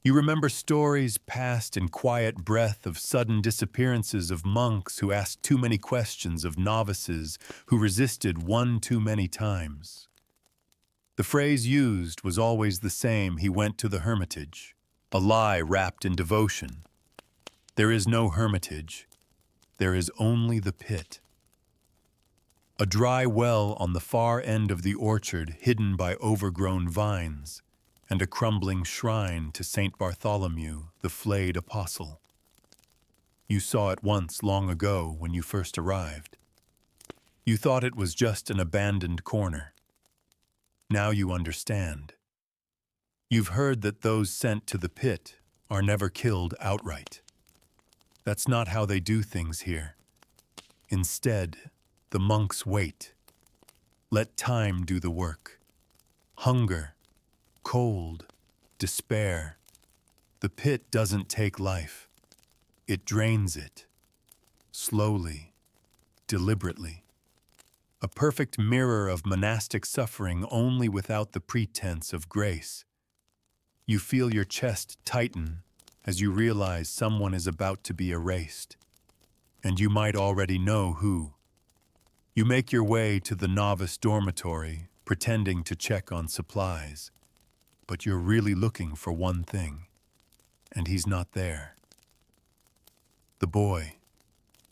You remember stories passed in quiet breath of sudden disappearances of monks who asked too many questions, of novices who resisted one too many times. The phrase used was always the same: he went to the hermitage. A lie wrapped in devotion. There is no hermitage. There is only the pit. A dry well on the far end of the orchard, hidden by overgrown vines, and a crumbling shrine to Saint Bartholomew, the flayed apostle. You saw it once long ago when you first arrived. You thought it was just an abandoned corner. Now you understand. You've heard that those sent to the pit are never killed outright. That's not how they do things here. Instead, the monks wait. Let time do the work. Hunger, cold, despair. The pit doesn't take life. It drains it. Slowly, deliberately. A perfect mirror of monastic suffering, only without the pretense of grace. You feel your chest tighten as you realize someone is about to be erased. And you might already know who. You make your way to the novice dormitory, pretending to check on supplies. But you're really looking for one thing, and he's not there. The boy,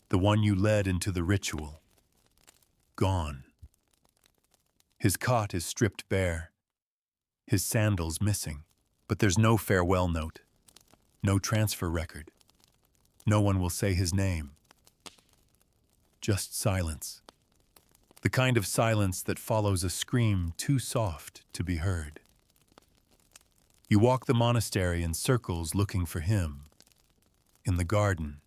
the one you led into the ritual, gone. His cot is stripped bare, his sandals missing. But there's no farewell note, no transfer record. No one will say his name. Just silence. The kind of silence that follows a scream too soft to be heard. You walk the monastery in circles looking for him. In the garden,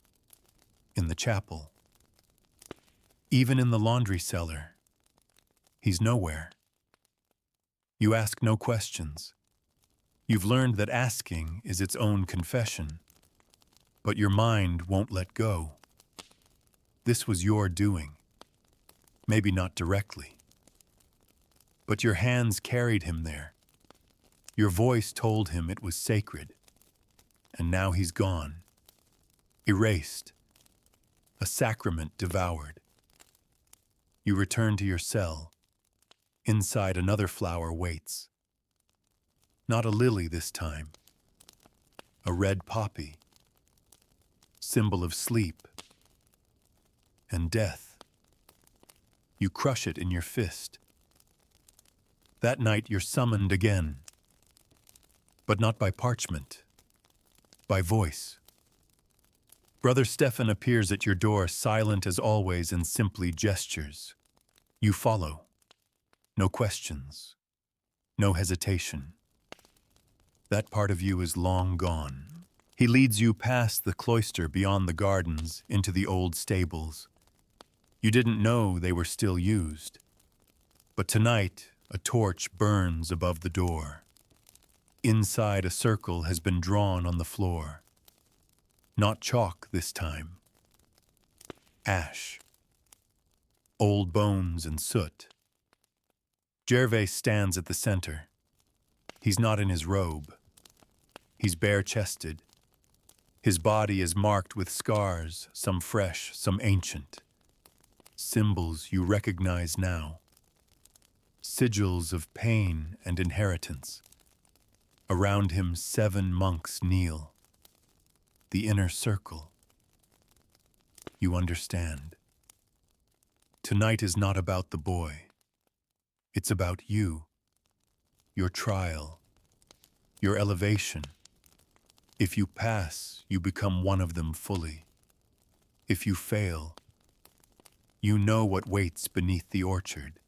in the chapel, even in the laundry cellar. He's nowhere. You ask no questions. You've learned that asking is its own confession, but your mind won't let go. This was your doing, maybe not directly, but your hands carried him there. Your voice told him it was sacred, and now he's gone, erased, a sacrament devoured. You return to your cell. Inside, another flower waits. Not a lily this time. A red poppy. Symbol of sleep and death. You crush it in your fist. That night you're summoned again. But not by parchment. By voice. Brother Stefan appears at your door, silent as always and simply gestures. You follow. No questions. No hesitation. That part of you is long gone. He leads you past the cloister, beyond the gardens, into the old stables. You didn't know they were still used. But tonight, a torch burns above the door. Inside, a circle has been drawn on the floor. Not chalk this time. Ash. Old bones and soot. Gervais stands at the center. He's not in his robe. He's bare-chested. His body is marked with scars, some fresh, some ancient. Symbols you recognize now. Sigils of pain and inheritance. Around him 7 monks kneel. The inner circle. You understand. Tonight is not about the boy. It's about you. Your trial. Your elevation. If you pass, you become one of them fully. If you fail, you know what waits beneath the orchard.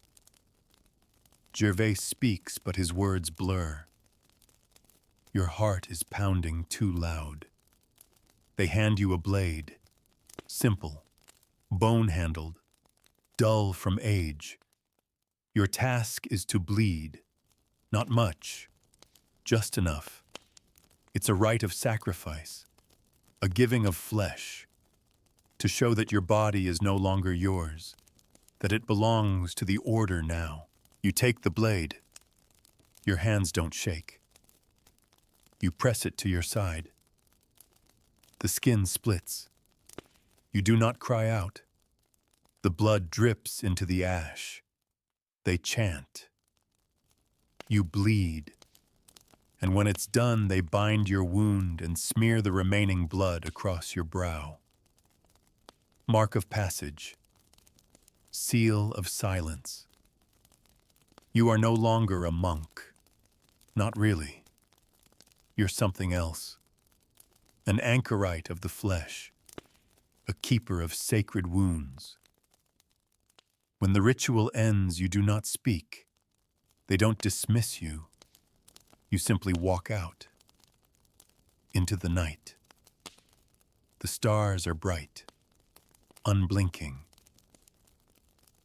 Gervais speaks, but his words blur. Your heart is pounding too loud. They hand you a blade, simple, bone-handled, dull from age. Your task is to bleed, not much, just enough. It's a rite of sacrifice, a giving of flesh, to show that your body is no longer yours, that it belongs to the order now. You take the blade. Your hands don't shake. You press it to your side. The skin splits. You do not cry out. The blood drips into the ash. They chant. You bleed. And when it's done, they bind your wound and smear the remaining blood across your brow. Mark of passage. Seal of silence. You are no longer a monk. Not really. You're something else. An anchorite of the flesh. A keeper of sacred wounds. When the ritual ends, you do not speak. They don't dismiss you. You simply walk out. Into the night. The stars are bright. Unblinking.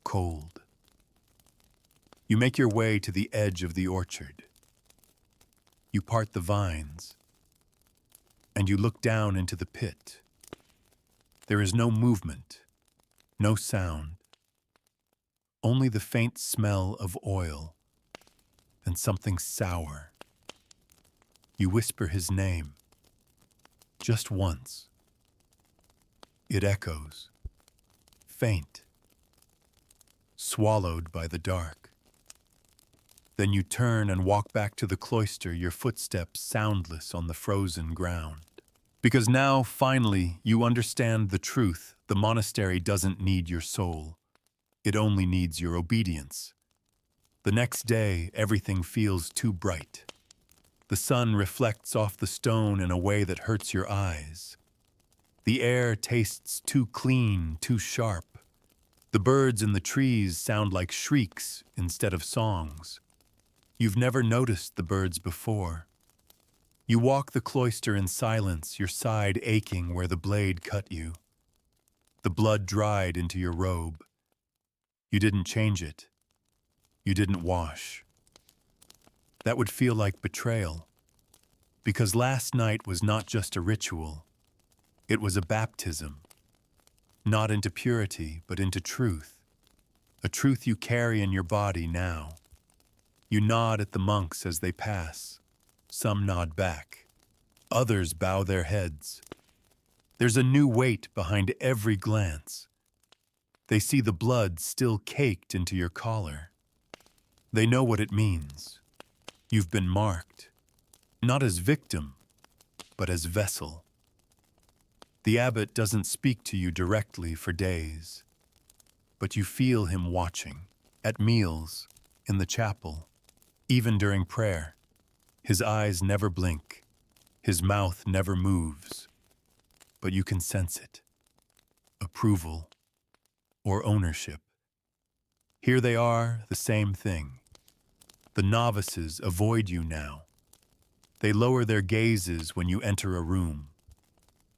Cold. You make your way to the edge of the orchard. You part the vines, and you look down into the pit. There is no movement, no sound, only the faint smell of oil and something sour. You whisper his name, just once. It echoes, faint, swallowed by the dark. Then you turn and walk back to the cloister, your footsteps soundless on the frozen ground. Because now, finally, you understand the truth. The monastery doesn't need your soul. It only needs your obedience. The next day, everything feels too bright. The sun reflects off the stone in a way that hurts your eyes. The air tastes too clean, too sharp. The birds in the trees sound like shrieks instead of songs. You've never noticed the birds before. You walk the cloister in silence, your side aching where the blade cut you. The blood dried into your robe. You didn't change it. You didn't wash. That would feel like betrayal. Because last night was not just a ritual. It was a baptism. Not into purity, but into truth. A truth you carry in your body now. You nod at the monks as they pass. Some nod back. Others bow their heads. There's a new weight behind every glance. They see the blood still caked into your collar. They know what it means. You've been marked, not as victim, but as vessel. The abbot doesn't speak to you directly for days, but you feel him watching, at meals, in the chapel, even during prayer. His eyes never blink, his mouth never moves, but you can sense it. Approval or ownership. Here they are, the same thing. The novices avoid you now. They lower their gazes when you enter a room.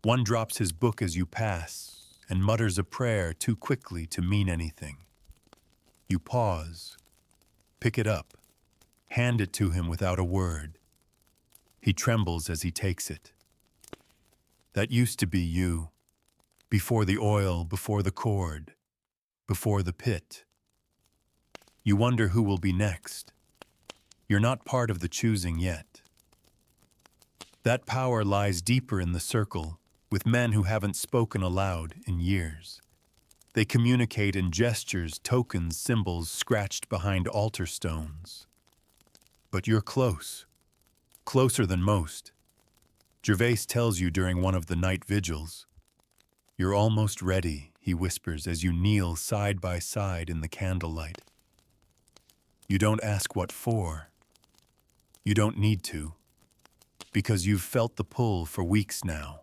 One drops his book as you pass and mutters a prayer too quickly to mean anything. You pause, pick it up, hand it to him without a word. He trembles as he takes it. That used to be you, before the oil, before the cord, before the pit. You wonder who will be next. You're not part of the choosing yet. That power lies deeper in the circle, with men who haven't spoken aloud in years. They communicate in gestures, tokens, symbols scratched behind altar stones. But you're close, closer than most. Gervais tells you during one of the night vigils. You're almost ready, he whispers as you kneel side by side in the candlelight. You don't ask what for. You don't need to. because you've felt the pull for weeks now.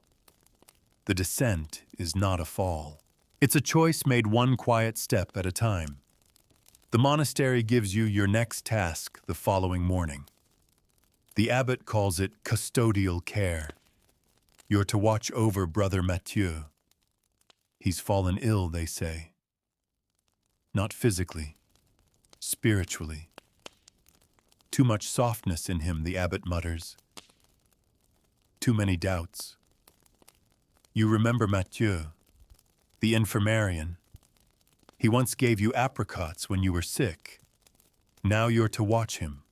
The descent is not a fall. It's a choice made one quiet step at a time. The monastery gives you your next task the following morning. The abbot calls it custodial care. You're to watch over Brother Mathieu. He's fallen ill, they say. Not physically, spiritually. Too much softness in him, the abbot mutters. Too many doubts. You remember Mathieu, the infirmarian. He once gave you apricots when you were sick. Now you're to watch him,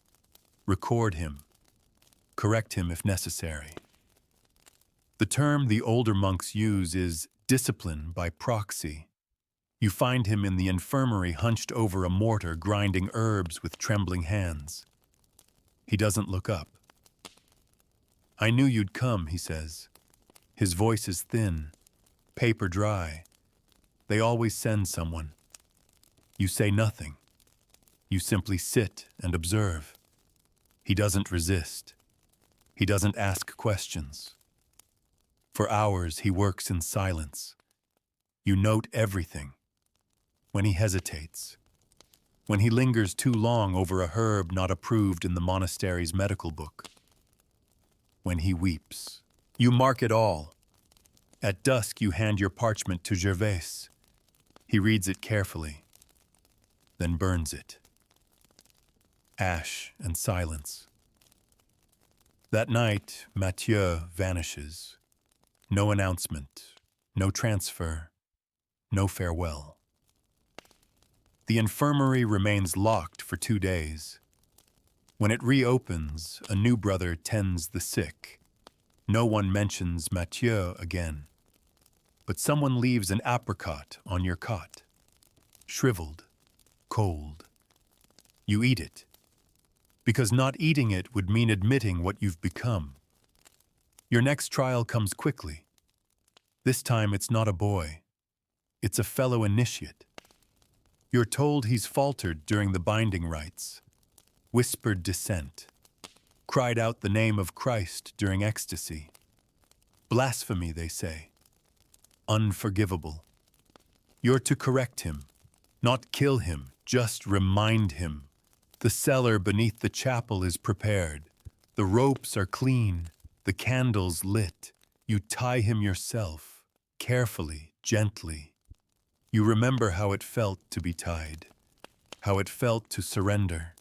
record him, correct him if necessary. The term the older monks use is discipline by proxy. You find him in the infirmary hunched over a mortar grinding herbs with trembling hands. He doesn't look up. I knew you'd come, he says. His voice is thin, paper dry. They always send someone. You say nothing. You simply sit and observe. He doesn't resist. He doesn't ask questions. For hours he works in silence. You note everything. When he hesitates. When he lingers too long over a herb not approved in the monastery's medical book. When he weeps. You mark it all. At dusk you hand your parchment to Gervais. He reads it carefully, then burns it. Ash and silence. That night, Mathieu vanishes. No announcement, no transfer, no farewell. The infirmary remains locked for 2 days. When it reopens, a new brother tends the sick. No one mentions Mathieu again. But someone leaves an apricot on your cot. Shriveled, cold. You eat it. Because not eating it would mean admitting what you've become. Your next trial comes quickly. This time it's not a boy. It's a fellow initiate. You're told he's faltered during the binding rites, whispered dissent, cried out the name of Christ during ecstasy. Blasphemy, they say. Unforgivable. You're to correct him, not kill him, just remind him. The cellar beneath the chapel is prepared. The ropes are clean, the candles lit. You tie him yourself, carefully, gently. You remember how it felt to be tied, how it felt to surrender.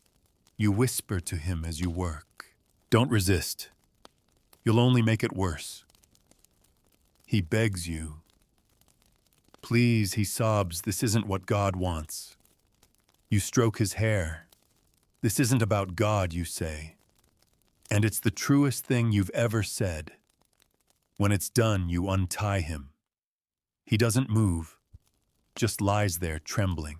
You whisper to him as you work. Don't resist. You'll only make it worse. He begs you. Please, he sobs, this isn't what God wants. You stroke his hair. This isn't about God, you say. And it's the truest thing you've ever said. When it's done, you untie him. He doesn't move, just lies there trembling.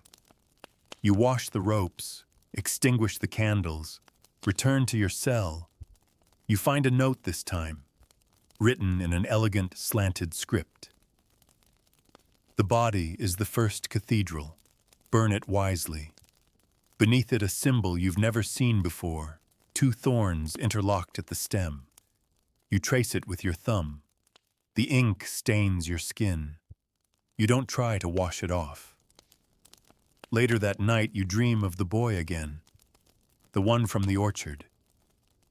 You wash the ropes, extinguish the candles, return to your cell. You find a note this time, written in an elegant, slanted script. The body is the first cathedral. Burn it wisely. Beneath it a symbol you've never seen before, 2 thorns interlocked at the stem. You trace it with your thumb. The ink stains your skin. You don't try to wash it off. Later that night you dream of the boy again, the one from the orchard.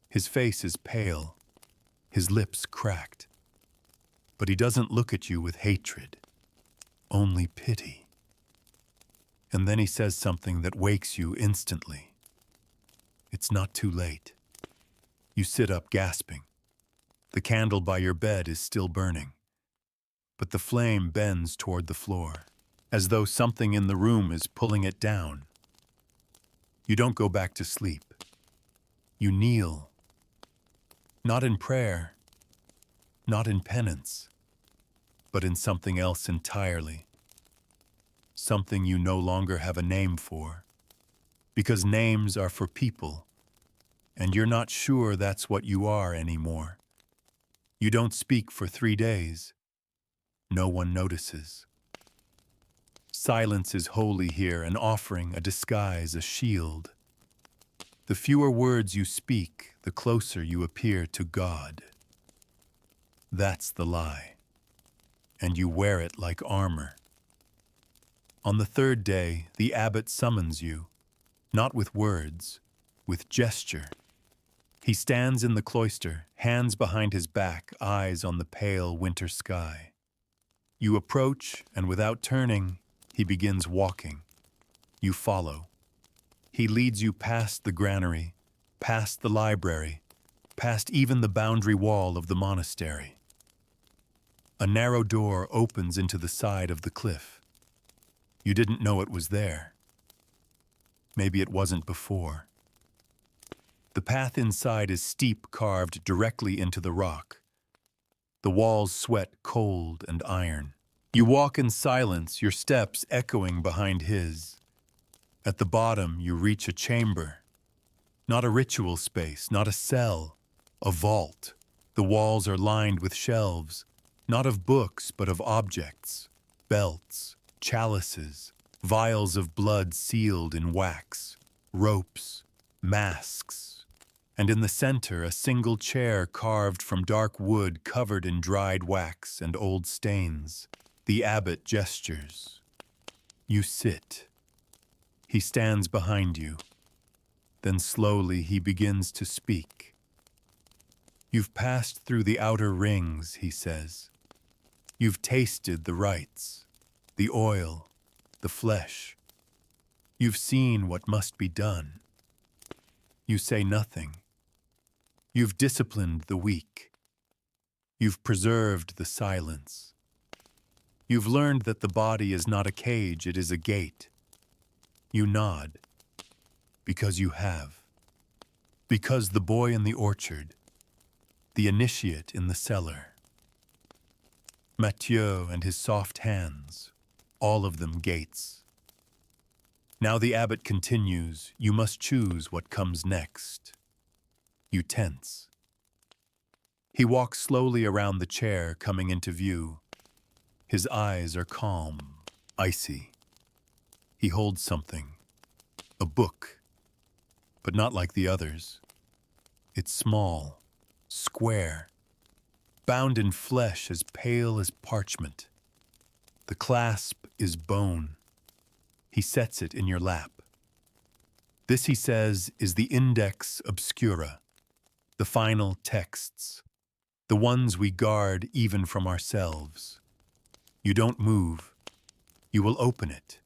His face is pale, his lips cracked. But he doesn't look at you with hatred, only pity. And then he says something that wakes you instantly. It's not too late. You sit up gasping. The candle by your bed is still burning, but the flame bends toward the floor, as though something in the room is pulling it down. You don't go back to sleep. You kneel, not in prayer, not in penance, but in something else entirely. Something you no longer have a name for, because names are for people, and you're not sure that's what you are anymore. You don't speak for 3 days. No one notices. Silence is holy here, an offering, a disguise, a shield. The fewer words you speak, the closer you appear to God. That's the lie, and you wear it like armor. On the third day, the abbot summons you, not with words, with gesture. He stands in the cloister, hands behind his back, eyes on the pale winter sky. You approach, and without turning, he begins walking. You follow. He leads you past the granary, past the library, past even the boundary wall of the monastery. A narrow door opens into the side of the cliff. You didn't know it was there. Maybe it wasn't before. The path inside is steep, carved directly into the rock. The walls sweat cold and iron. You walk in silence, your steps echoing behind his. At the bottom, you reach a chamber. Not a ritual space, not a cell, a vault. The walls are lined with shelves, not of books, but of objects, belts, chalices, vials of blood sealed in wax, ropes, masks, and in the center a single chair carved from dark wood covered in dried wax and old stains. The abbot gestures. You sit. He stands behind you. Then slowly he begins to speak. You've passed through the outer rings, he says. You've tasted the rites, the oil, the flesh. You've seen what must be done. You say nothing. You've disciplined the weak. You've preserved the silence. You've learned that the body is not a cage, it is a gate. You nod. Because you have. Because the boy in the orchard, the initiate in the cellar, Mathieu and his soft hands, all of them gates. Now the abbot continues, you must choose what comes next. You tense. He walks slowly around the chair, coming into view. His eyes are calm, icy. He holds something, a book, but not like the others. It's small, square, bound in flesh as pale as parchment. The clasp is bone. He sets it in your lap. This, he says, is the Index Obscura, the final texts, the ones we guard even from ourselves. You don't move. You will open it.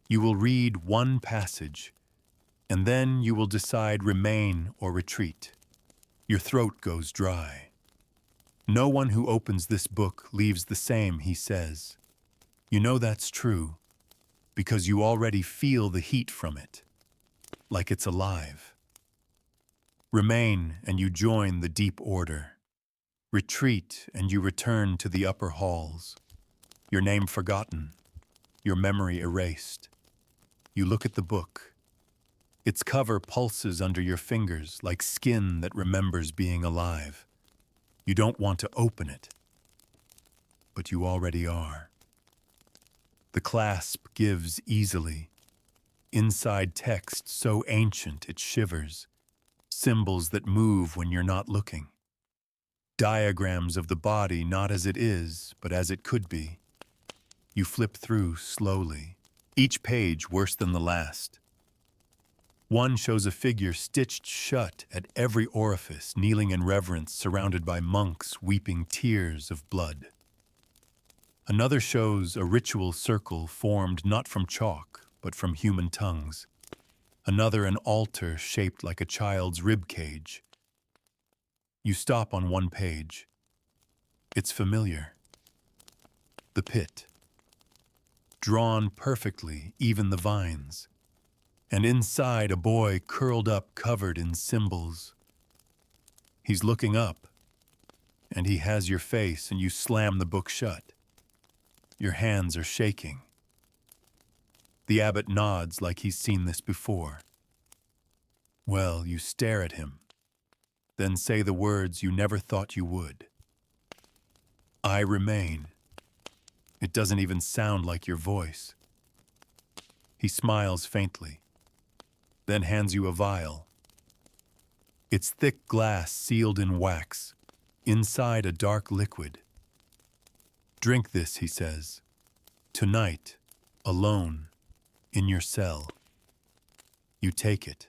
You will read one passage, and then you will decide remain or retreat. Your throat goes dry. No one who opens this book leaves the same, he says. You know that's true, because you already feel the heat from it, like it's alive. Remain, and you join the deep order. Retreat, and you return to the upper halls. Your name forgotten, your memory erased. You look at the book. Its cover pulses under your fingers like skin that remembers being alive. You don't want to open it, but you already are. The clasp gives easily. Inside text so ancient it shivers. Symbols that move when you're not looking. Diagrams of the body not as it is, but as it could be. You flip through slowly. Each page worse than the last. One shows a figure stitched shut at every orifice, kneeling in reverence, surrounded by monks weeping tears of blood. Another shows a ritual circle formed not from chalk, but from human tongues. Another an altar shaped like a child's rib cage. You stop on one page. It's familiar. The pit. Drawn perfectly, even the vines. And inside a boy curled up, covered in symbols. He's looking up, and he has your face, and you slam the book shut. Your hands are shaking. The abbot nods like he's seen this before. Well, you stare at him, then say the words you never thought you would. I remain. It doesn't even sound like your voice. He smiles faintly, then hands you a vial. It's thick glass sealed in wax, inside a dark liquid. Drink this, he says, tonight, alone, in your cell. You take it.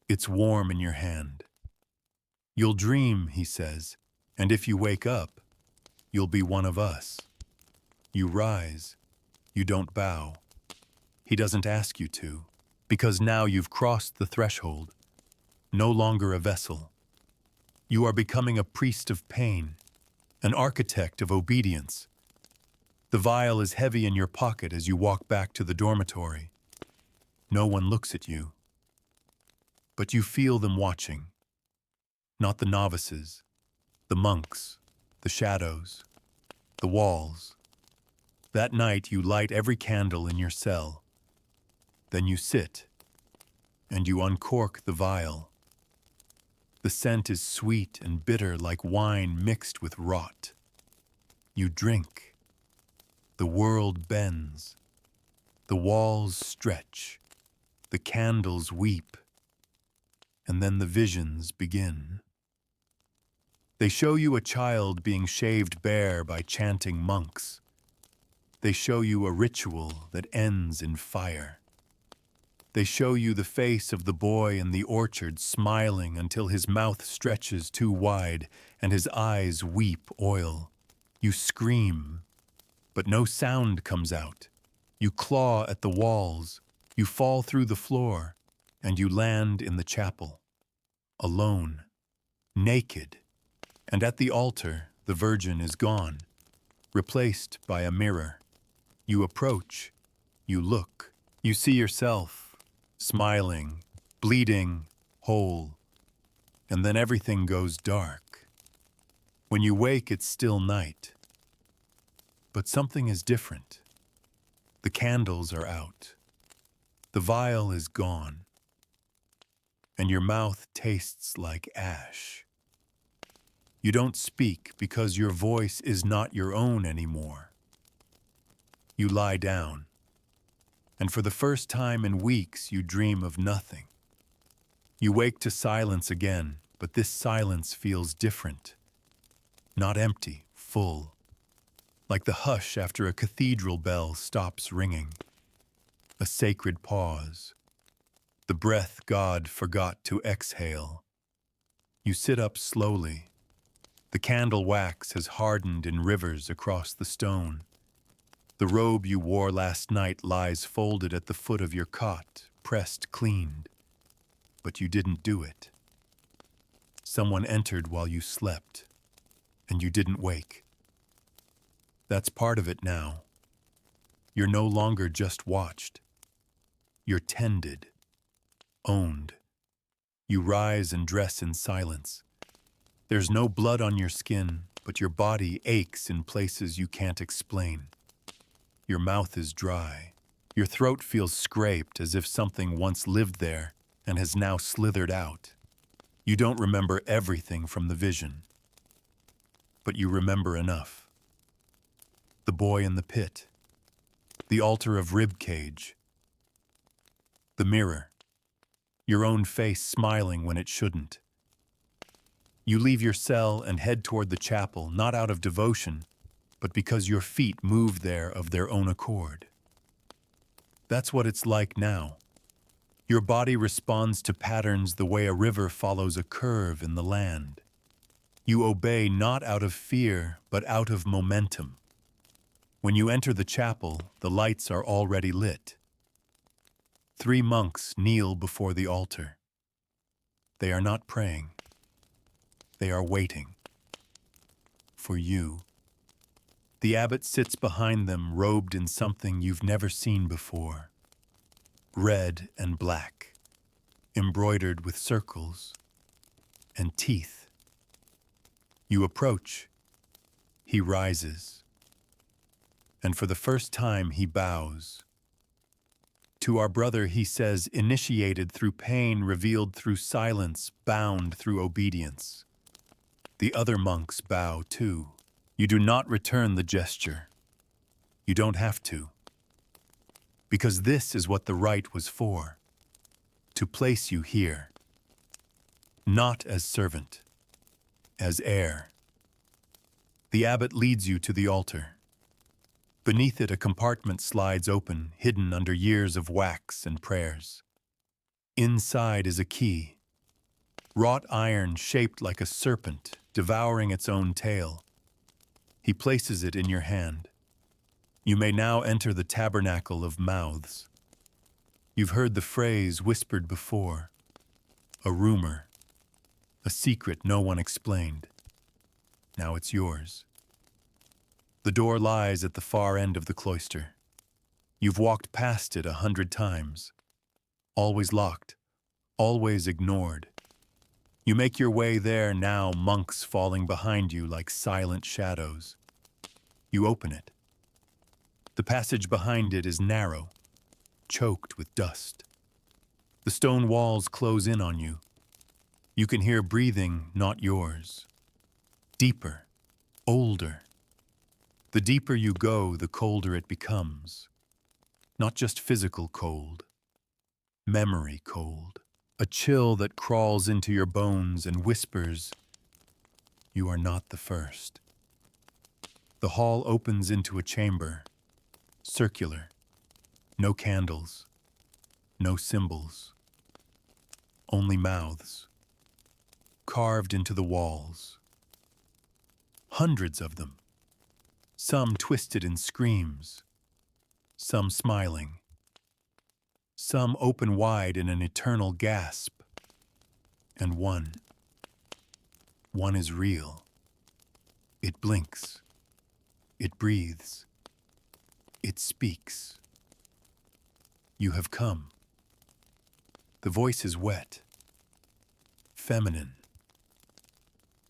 It's warm in your hand. You'll dream, he says, and if you wake up, you'll be one of us. You rise. You don't bow. He doesn't ask you to, because now you've crossed the threshold. No longer a vessel. You are becoming a priest of pain, an architect of obedience. The vial is heavy in your pocket as you walk back to the dormitory. No one looks at you, but you feel them watching. Not the novices, the monks, the shadows, the walls. That night you light every candle in your cell. Then you sit, and you uncork the vial. The scent is sweet and bitter like wine mixed with rot. You drink. The world bends. The walls stretch. The candles weep. And then the visions begin. They show you a child being shaved bare by chanting monks. They show you a ritual that ends in fire. They show you the face of the boy in the orchard smiling until his mouth stretches too wide and his eyes weep oil. You scream, but no sound comes out. You claw at the walls, you fall through the floor, and you land in the chapel, alone, naked. And at the altar, the Virgin is gone, replaced by a mirror. You approach, you look, you see yourself, smiling, bleeding, whole, and then everything goes dark. When you wake, it's still night. But something is different. The candles are out. The vial is gone. And your mouth tastes like ash. You don't speak because your voice is not your own anymore. You lie down. And for the first time in weeks, you dream of nothing. You wake to silence again, but this silence feels different. Not empty, full. Like the hush after a cathedral bell stops ringing. A sacred pause. The breath God forgot to exhale. You sit up slowly. The candle wax has hardened in rivers across the stone. The robe you wore last night lies folded at the foot of your cot, pressed, cleaned. But you didn't do it. Someone entered while you slept, and you didn't wake. That's part of it now. You're no longer just watched. You're tended, owned. You rise and dress in silence. There's no blood on your skin, but your body aches in places you can't explain. Your mouth is dry. Your throat feels scraped as if something once lived there and has now slithered out. You don't remember everything from the vision, but you remember enough. The boy in the pit, the altar of ribcage, the mirror, your own face smiling when it shouldn't. You leave your cell and head toward the chapel, not out of devotion, but because your feet move there of their own accord. That's what it's like now. Your body responds to patterns the way a river follows a curve in the land. You obey not out of fear, but out of momentum. When you enter the chapel, the lights are already lit. 3 monks kneel before the altar. They are not praying. They are waiting. For you. The abbot sits behind them, robed in something you've never seen before. Red and black, embroidered with circles and teeth. You approach. He rises. And for the first time he bows. To our brother he says, initiated through pain, revealed through silence, bound through obedience. The other monks bow too. You do not return the gesture. You don't have to. Because this is what the rite was for. To place you here. not as servant, as heir. The abbot leads you to the altar. Beneath it, a compartment slides open, hidden under years of wax and prayers. Inside is a key, wrought iron shaped like a serpent, devouring its own tail. He places it in your hand. You may now enter the tabernacle of mouths. You've heard the phrase whispered before, a rumor, a secret no one explained. Now it's yours. The door lies at the far end of the cloister. You've walked past it 100 times. Always locked, always ignored. You make your way there now, monks falling behind you like silent shadows. You open it. The passage behind it is narrow, choked with dust. The stone walls close in on you. You can hear breathing not yours. Deeper, older. The deeper you go, the colder it becomes. Not just physical cold, memory cold. A chill that crawls into your bones and whispers, "You are not the first." The hall opens into a chamber, circular, no candles, no symbols, only mouths, carved into the walls. Hundreds of them, some twisted in screams, some smiling, some open wide in an eternal gasp, and one is real. It blinks, it breathes, it speaks. You have come. The voice is wet, feminine,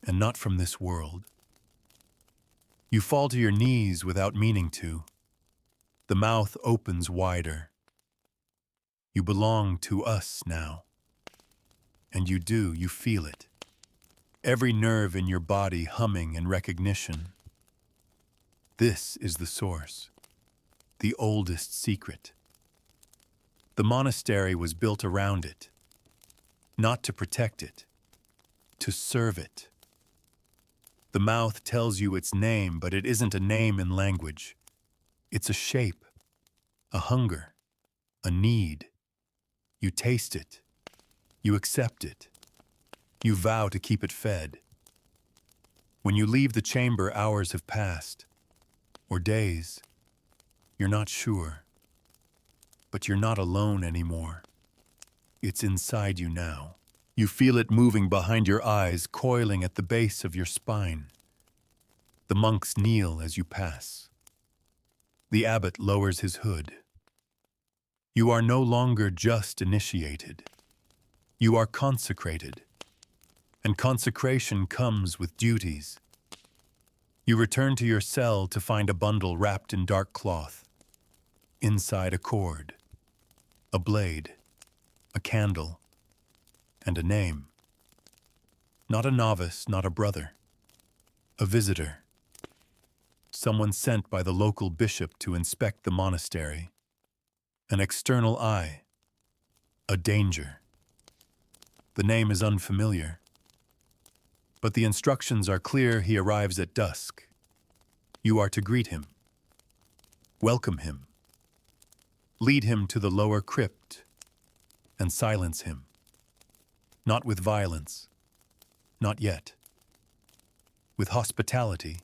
and not from this world. You fall to your knees without meaning to. The mouth opens wider. You belong to us now. And you feel it. Every nerve in your body humming in recognition. This is the source, the oldest secret. The monastery was built around it, not to protect it, to serve it. The mouth tells you its name, but it isn't a name in language. It's a shape, a hunger, a need. You taste it. You accept it. You vow to keep it fed. When you leave the chamber, hours have passed, or days. You're not sure. But you're not alone anymore. It's inside you now. You feel it moving behind your eyes, coiling at the base of your spine. The monks kneel as you pass. The abbot lowers his hood. You are no longer just initiated. You are consecrated. And consecration comes with duties. You return to your cell to find a bundle wrapped in dark cloth. Inside a cord, a blade, a candle, and a name. Not a novice, not a brother. A visitor. Someone sent by the local bishop to inspect the monastery. An external eye. A danger. The name is unfamiliar. But the instructions are clear. He arrives at dusk. You are to greet him. Welcome him. Lead him to the lower crypt and silence him. Not with violence. Not yet. With hospitality.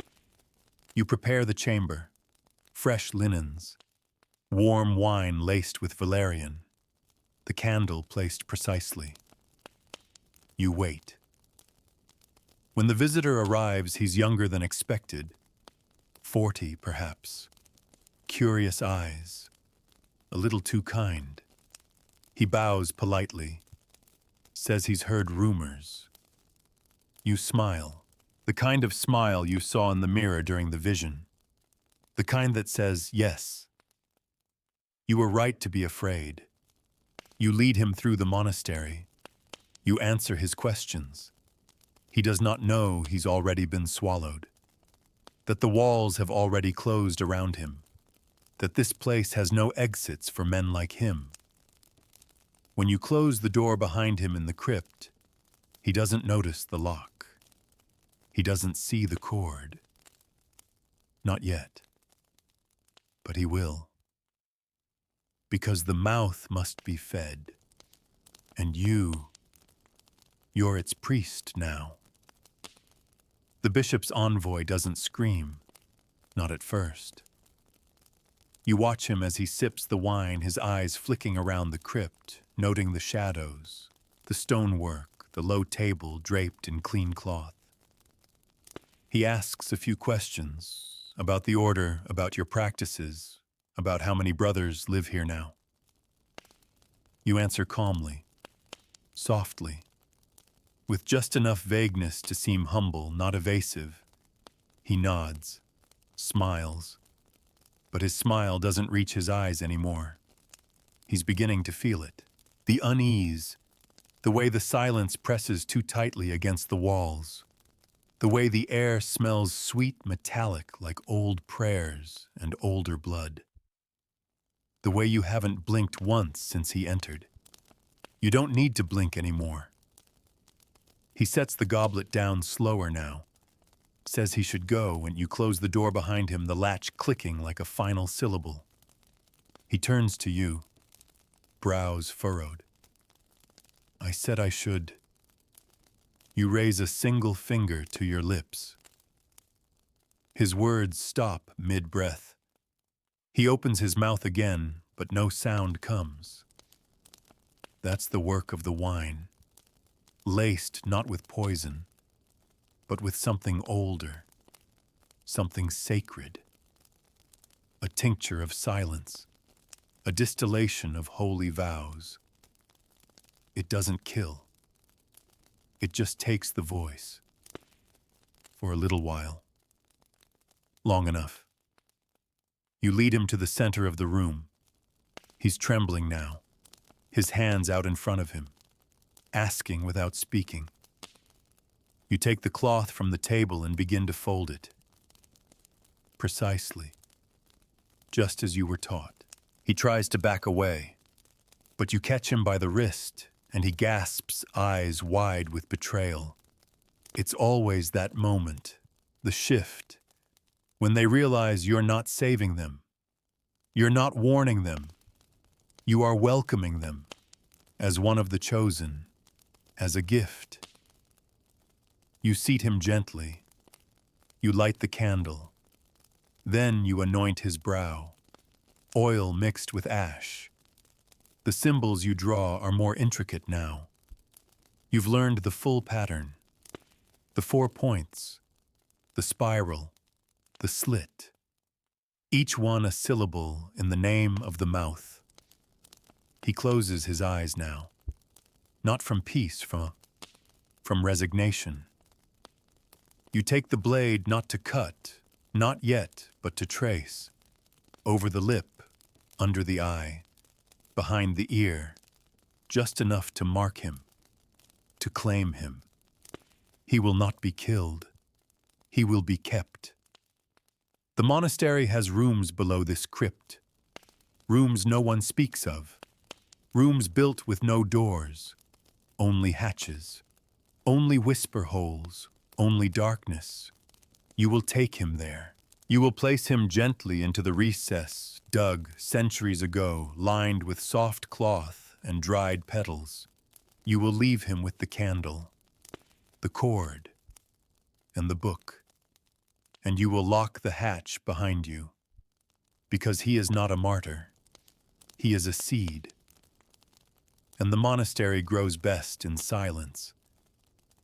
You prepare the chamber. Fresh linens. Warm wine laced with valerian. The candle placed precisely. You wait. When the visitor arrives, he's younger than expected. 40, perhaps. Curious eyes. A little too kind. He bows politely. Says he's heard rumors. You smile. The kind of smile you saw in the mirror during the vision. The kind that says yes. You were right to be afraid. You lead him through the monastery. You answer his questions. He does not know he's already been swallowed. That the walls have already closed around him. That this place has no exits for men like him. When you close the door behind him in the crypt, He doesn't notice the lock. He doesn't see the cord. Not yet. But he will. Because the mouth must be fed. And you're its priest now. The bishop's envoy doesn't scream. Not at first. You watch him as he sips the wine, his eyes flicking around the crypt, noting the shadows, the stonework, the low table draped in clean cloth. He asks a few questions about the order, about your practices, about how many brothers live here now. You answer calmly, softly, with just enough vagueness to seem humble, not evasive. He nods, smiles, but his smile doesn't reach his eyes anymore. He's beginning to feel it. The unease, the way the silence presses too tightly against the walls, the way the air smells sweet metallic like old prayers and older blood. The way you haven't blinked once since he entered. You don't need to blink anymore. He sets the goblet down slower now, says he should go, and you close the door behind him, the latch clicking like a final syllable. He turns to you, brows furrowed. I said I should. You raise a single finger to your lips. His words stop mid-breath. He opens his mouth again, but no sound comes. That's the work of the wine, laced not with poison, but with something older, something sacred. A tincture of silence, a distillation of holy vows. It doesn't kill. It just takes the voice. For a little while. Long enough. You lead him to the center of the room. He's trembling now, his hands out in front of him, asking without speaking. You take the cloth from the table and begin to fold it. Precisely. Just as you were taught. He tries to back away, but you catch him by the wrist, and he gasps, eyes wide with betrayal. It's always that moment, the shift, when they realize you're not saving them. You're not warning them. You are welcoming them as one of the chosen, as a gift. You seat him gently. You light the candle. Then you anoint his brow, oil mixed with ash. The symbols you draw are more intricate now. You've learned the full pattern, the 4 points, the spiral, the slit, each one a syllable in the name of the mouth. He closes his eyes now, not from peace, from resignation. You take the blade not to cut, not yet, but to trace, over the lip, under the eye, behind the ear, just enough to mark him, to claim him. He will not be killed. He will be kept. The monastery has rooms below this crypt, rooms no one speaks of, rooms built with no doors, only hatches, only whisper holes, only darkness. You will take him there. You will place him gently into the recess, dug centuries ago, lined with soft cloth and dried petals. You will leave him with the candle, the cord, and the book. And you will lock the hatch behind you, because he is not a martyr. He is a seed. And the monastery grows best in silence.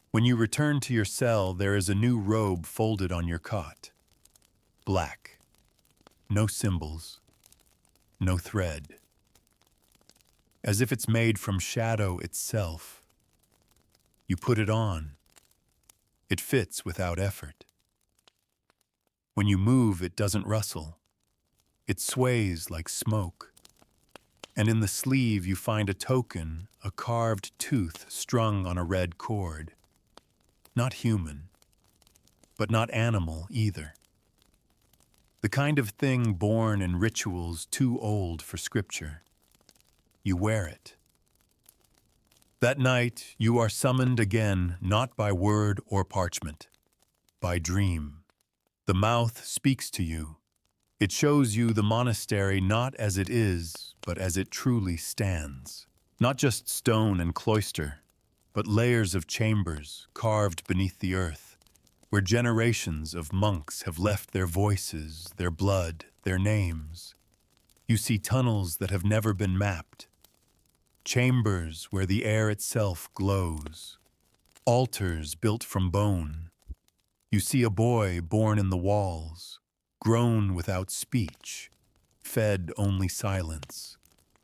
When you return to your cell, there is a new robe folded on your cot. Black. No symbols. No thread. As if it's made from shadow itself. You put it on. It fits without effort. When you move, it doesn't rustle. It sways like smoke. And in the sleeve, you find a token, a carved tooth strung on a red cord. Not human, but not animal either. The kind of thing born in rituals too old for scripture. You wear it. That night, you are summoned again, not by word or parchment, by dream. The mouth speaks to you. It shows you the monastery not as it is, but as it truly stands. Not just stone and cloister, but layers of chambers carved beneath the earth, where generations of monks have left their voices, their blood, their names. You see tunnels that have never been mapped, chambers where the air itself glows, altars built from bone. You see a boy born in the walls, grown without speech, fed only silence,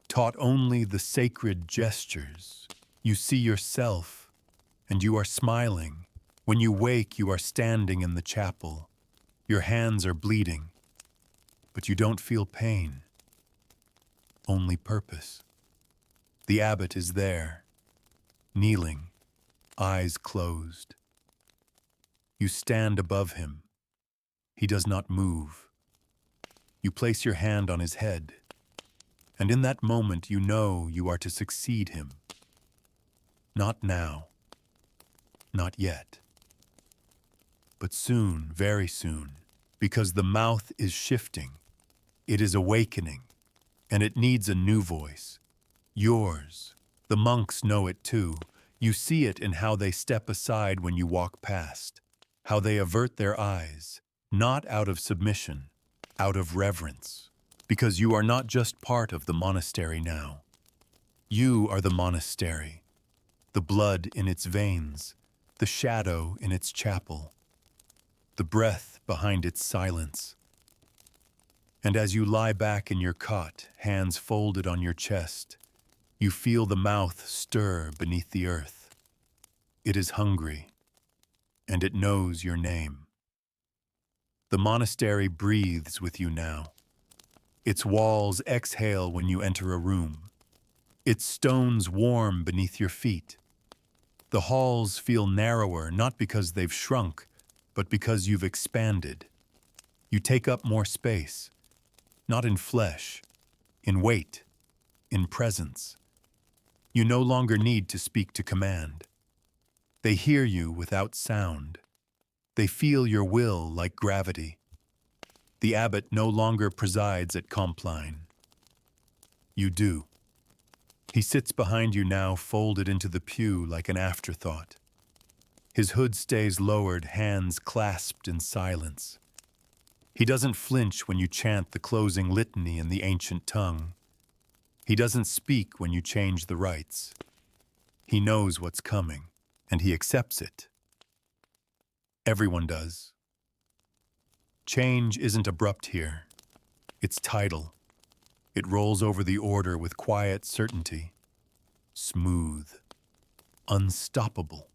taught only the sacred gestures. You see yourself, and you are smiling. When you wake, you are standing in the chapel. Your hands are bleeding, but you don't feel pain, only purpose. The abbot is there, kneeling, eyes closed. You stand above him. He does not move. You place your hand on his head, and in that moment you know you are to succeed him. Not now, not yet, but soon, very soon, because the mouth is shifting, it is awakening, and it needs a new voice. Yours. The monks know it too. You see it in how they step aside when you walk past, how they avert their eyes, not out of submission, out of reverence, because you are not just part of the monastery now. You are the monastery, the blood in its veins, the shadow in its chapel, the breath behind its silence. And as you lie back in your cot, hands folded on your chest, you feel the mouth stir beneath the earth. It is hungry, and it knows your name. The monastery breathes with you now. Its walls exhale when you enter a room. Its stones warm beneath your feet. The halls feel narrower, not because they've shrunk, but because you've expanded. You take up more space, not in flesh, in weight, in presence. You no longer need to speak to command. They hear you without sound. They feel your will like gravity. The abbot no longer presides at Compline. You do. He sits behind you now, folded into the pew like an afterthought. His hood stays lowered, hands clasped in silence. He doesn't flinch when you chant the closing litany in the ancient tongue. He doesn't speak when you change the rites. He knows what's coming, and he accepts it. Everyone does. Change isn't abrupt here. It's tidal. It rolls over the order with quiet certainty. Smooth. Unstoppable.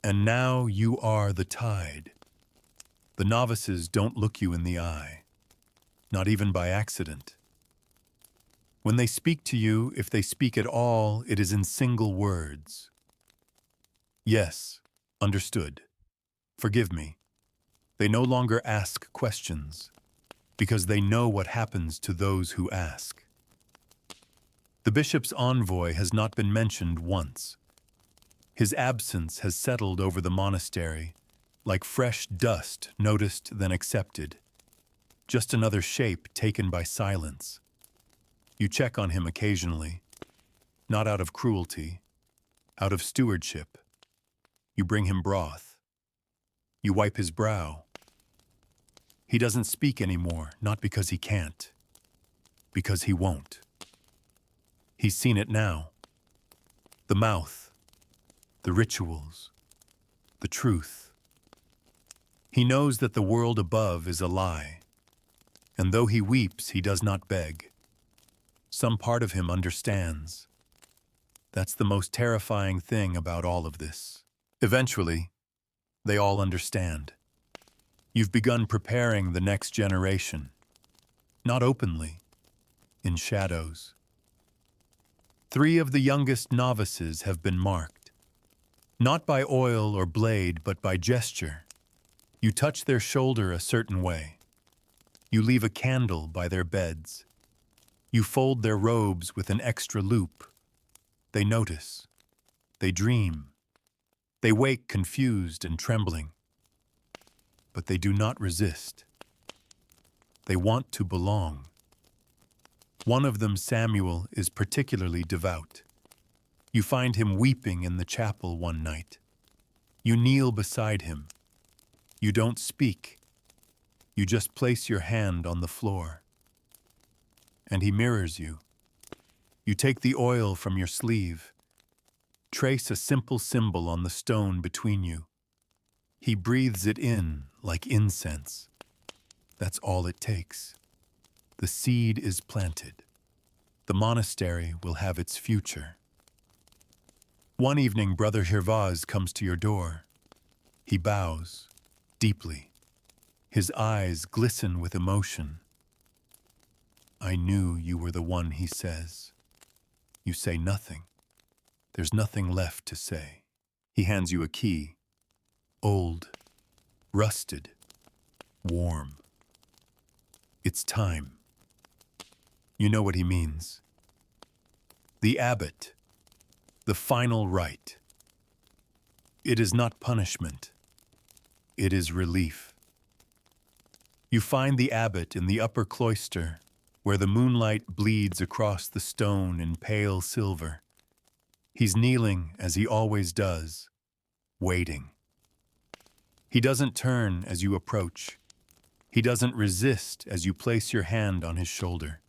And now you are the tide. The novices don't look you in the eye, not even by accident. When they speak to you, if they speak at all, it is in single words. Yes, understood. Forgive me. They no longer ask questions, because they know what happens to those who ask. The bishop's envoy has not been mentioned once. His absence has settled over the monastery, like fresh dust noticed then accepted. Just another shape taken by silence. You check on him occasionally, not out of cruelty, out of stewardship. You bring him broth. You wipe his brow. He doesn't speak anymore, not because he can't, because he won't. He's seen it now. The mouth, the rituals, the truth. He knows that the world above is a lie, and though he weeps, he does not beg. Some part of him understands. That's the most terrifying thing about all of this. Eventually, they all understand. You've begun preparing the next generation, not openly, in shadows. 3 of the youngest novices have been marked, not by oil or blade, but by gesture. You touch their shoulder a certain way. You leave a candle by their beds. You fold their robes with an extra loop. They notice. They dream. They wake confused and trembling. But they do not resist. They want to belong. One of them, Samuel, is particularly devout. You find him weeping in the chapel one night. You kneel beside him. You don't speak. You just place your hand on the floor. And he mirrors you. You take the oil from your sleeve. Trace a simple symbol on the stone between you. He breathes it in like incense. That's all it takes. The seed is planted. The monastery will have its future. One evening, Brother Hervaz comes to your door. He bows, deeply. His eyes glisten with emotion. I knew you were the one, he says. You say nothing. There's nothing left to say. He hands you a key. Old, rusted, warm. It's time. You know what he means. The abbot, the final rite. It is not punishment. It is relief. You find the abbot in the upper cloister, where the moonlight bleeds across the stone in pale silver. He's kneeling as he always does, waiting. He doesn't turn as you approach. He doesn't resist as you place your hand on his shoulder.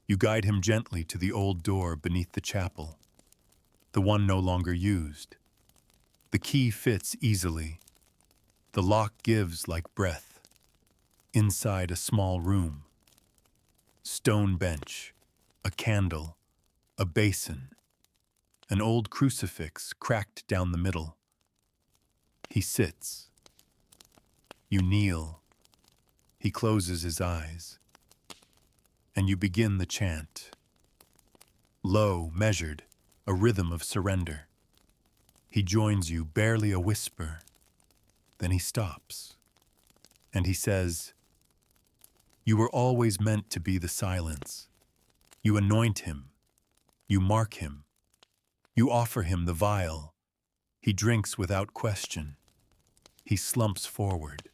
You guide him gently to the old door beneath the chapel, the one no longer used. The key fits easily. The lock gives like breath. Inside a small room. Stone bench, a candle, a basin, an old crucifix cracked down the middle. He sits. You kneel. He closes his eyes. And you begin the chant. Low, measured, a rhythm of surrender. He joins you, barely a whisper. Then he stops. And he says, you were always meant to be the silence. You anoint him. You mark him. You offer him the vial. He drinks without question. He slumps forward,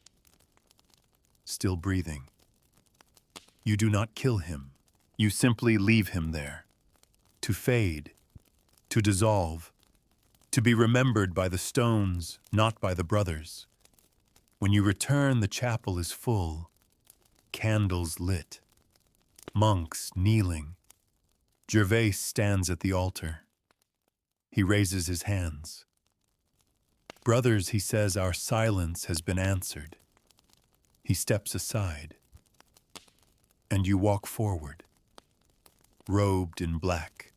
still breathing. You do not kill him. You simply leave him there, to fade, to dissolve, to be remembered by the stones, not by the brothers. When you return, the chapel is full, candles lit, monks kneeling. Gervais stands at the altar. He raises his hands. Brothers, he says, our silence has been answered. He steps aside. And you walk forward, robed in black,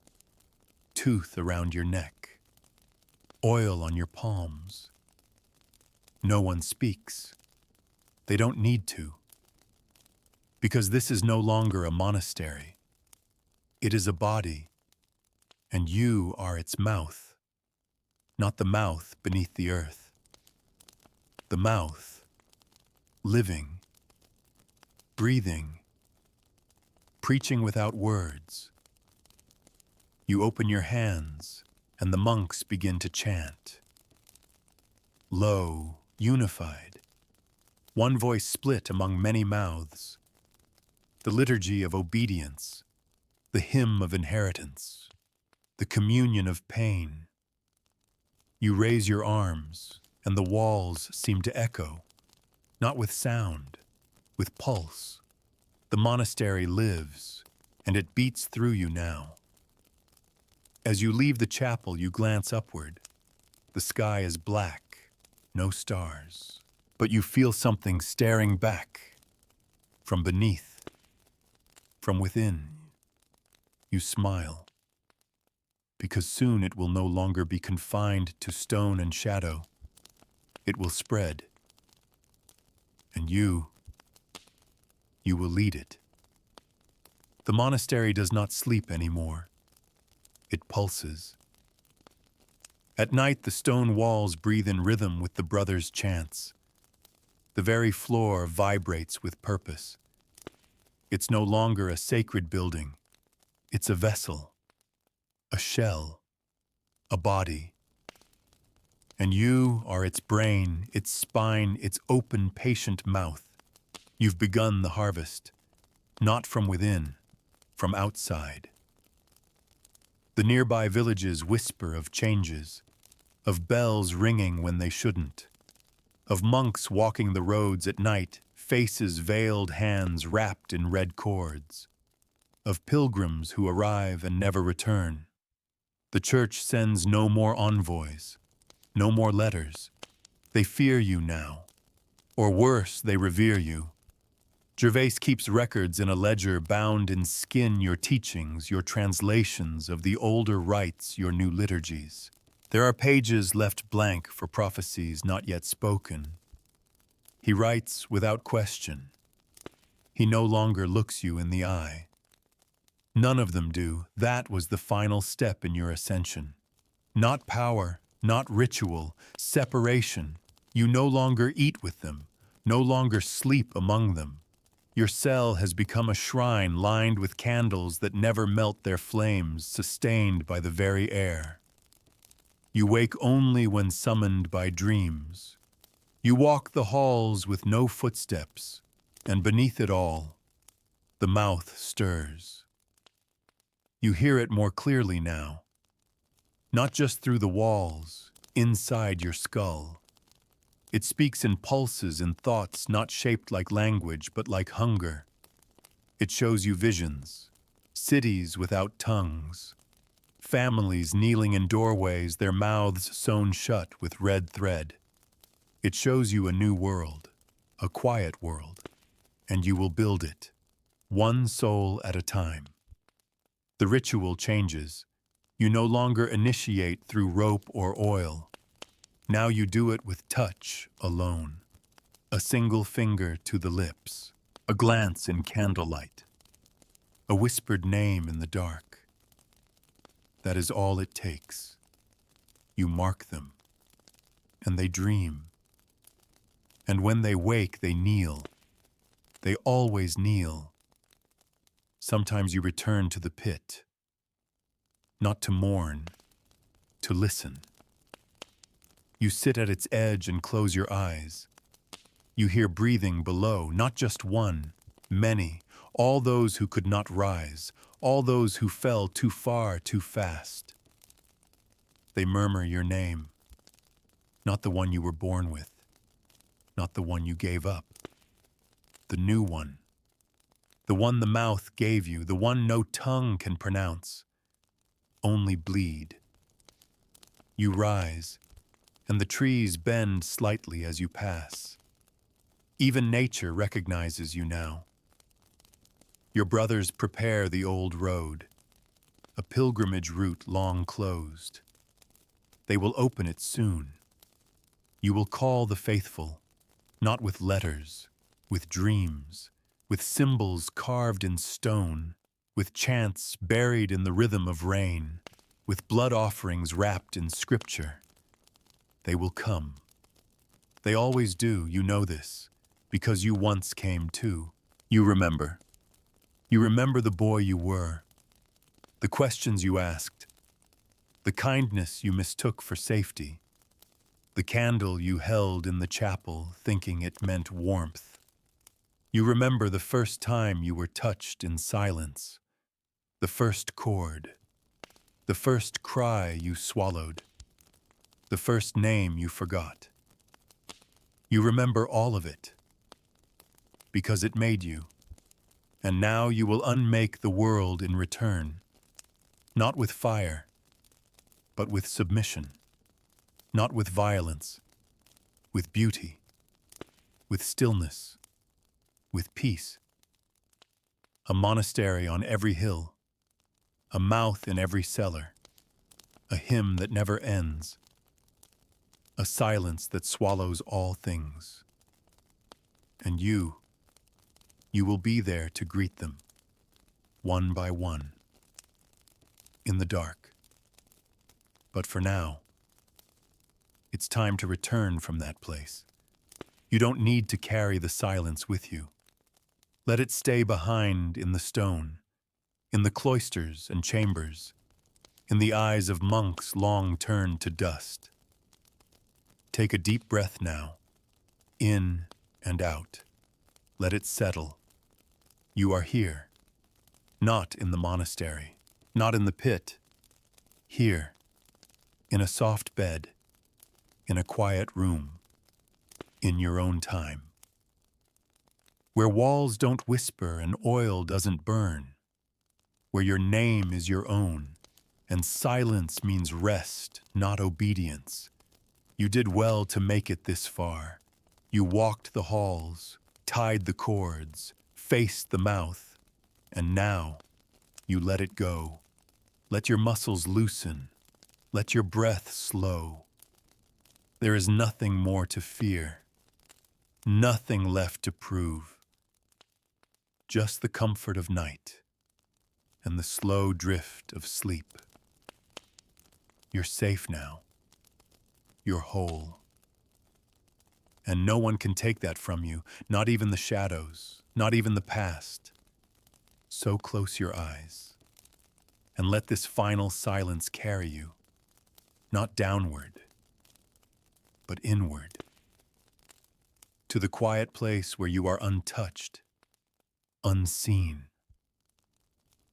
tooth around your neck, oil on your palms. No one speaks. They don't need to. Because this is no longer a monastery. It is a body, and you are its mouth, not the mouth beneath the earth. The mouth, living, breathing, preaching without words. You open your hands, and the monks begin to chant. Low, unified, one voice split among many mouths. The liturgy of obedience, the hymn of inheritance, the communion of pain. You raise your arms, and the walls seem to echo, not with sound, with pulse. The monastery lives, and it beats through you now. As you leave the chapel, you glance upward. The sky is black, no stars, but you feel something staring back. From beneath, from within, you smile. Because soon it will no longer be confined to stone and shadow. It will spread. And you will lead it. The monastery does not sleep anymore. It pulses. At night, the stone walls breathe in rhythm with the brothers' chants. The very floor vibrates with purpose. It's no longer a sacred building. It's a vessel, a shell, a body. And you are its brain, its spine, its open, patient mouth. You've begun the harvest, not from within, from outside. The nearby villages whisper of changes, of bells ringing when they shouldn't, of monks walking the roads at night, faces veiled, hands wrapped in red cords, of pilgrims who arrive and never return. The church sends no more envoys, no more letters. They fear you now, or worse, they revere you. Gervais keeps records in a ledger bound in skin, your teachings, your translations of the older rites, your new liturgies. There are pages left blank for prophecies not yet spoken. He writes without question. He no longer looks you in the eye. None of them do. That was the final step in your ascension. Not power, not ritual, separation. You no longer eat with them, no longer sleep among them. Your cell has become a shrine lined with candles that never melt their flames, sustained by the very air. You wake only when summoned by dreams. You walk the halls with no footsteps, and beneath it all, the mouth stirs. You hear it more clearly now, not just through the walls, inside your skull. It speaks in pulses and thoughts not shaped like language, but like hunger. It shows you visions, cities without tongues, families kneeling in doorways, their mouths sewn shut with red thread. It shows you a new world, a quiet world, and you will build it, one soul at a time. The ritual changes. You no longer initiate through rope or oil. Now you do it with touch alone. A single finger to the lips, a glance in candlelight, a whispered name in the dark. That is all it takes. You mark them, and they dream. And when they wake, they kneel. They always kneel. Sometimes you return to the pit, not to mourn, to listen. You sit at its edge and close your eyes. You hear breathing below, not just one, many, all those who could not rise, all those who fell too far, too fast. They murmur your name, not the one you were born with, not the one you gave up, the new one, the one the mouth gave you, the one no tongue can pronounce, only bleed. You rise, and the trees bend slightly as you pass. Even nature recognizes you now. Your brothers prepare the old road, a pilgrimage route long closed. They will open it soon. You will call the faithful, not with letters, with dreams, with symbols carved in stone, with chants buried in the rhythm of rain, with blood offerings wrapped in scripture. They will come. They always do, you know this, because you once came too. You remember. You remember the boy you were, the questions you asked, the kindness you mistook for safety, the candle you held in the chapel thinking it meant warmth. You remember the first time you were touched in silence, the first chord, the first cry you swallowed, the first name you forgot. You remember all of it, because it made you. And now you will unmake the world in return, not with fire, but with submission, not with violence, with beauty, with stillness, with peace. A monastery on every hill, a mouth in every cellar, a hymn that never ends, a silence that swallows all things. And you will be there to greet them, one by one, in the dark. But for now, it's time to return from that place. You don't need to carry the silence with you. Let it stay behind in the stone, in the cloisters and chambers, in the eyes of monks long turned to dust. Take a deep breath now, in and out. Let it settle. You are here, not in the monastery, not in the pit. Here, in a soft bed, in a quiet room, in your own time. Where walls don't whisper and oil doesn't burn. Where your name is your own, and silence means rest, not obedience. You did well to make it this far. You walked the halls, tied the cords, faced the mouth, and now you let it go. Let your muscles loosen. Let your breath slow. There is nothing more to fear, nothing left to prove. Just the comfort of night and the slow drift of sleep. You're safe now. You're whole. And no one can take that from you, not even the shadows, not even the past. So close your eyes, and let this final silence carry you, not downward, but inward, to the quiet place where you are untouched, unseen,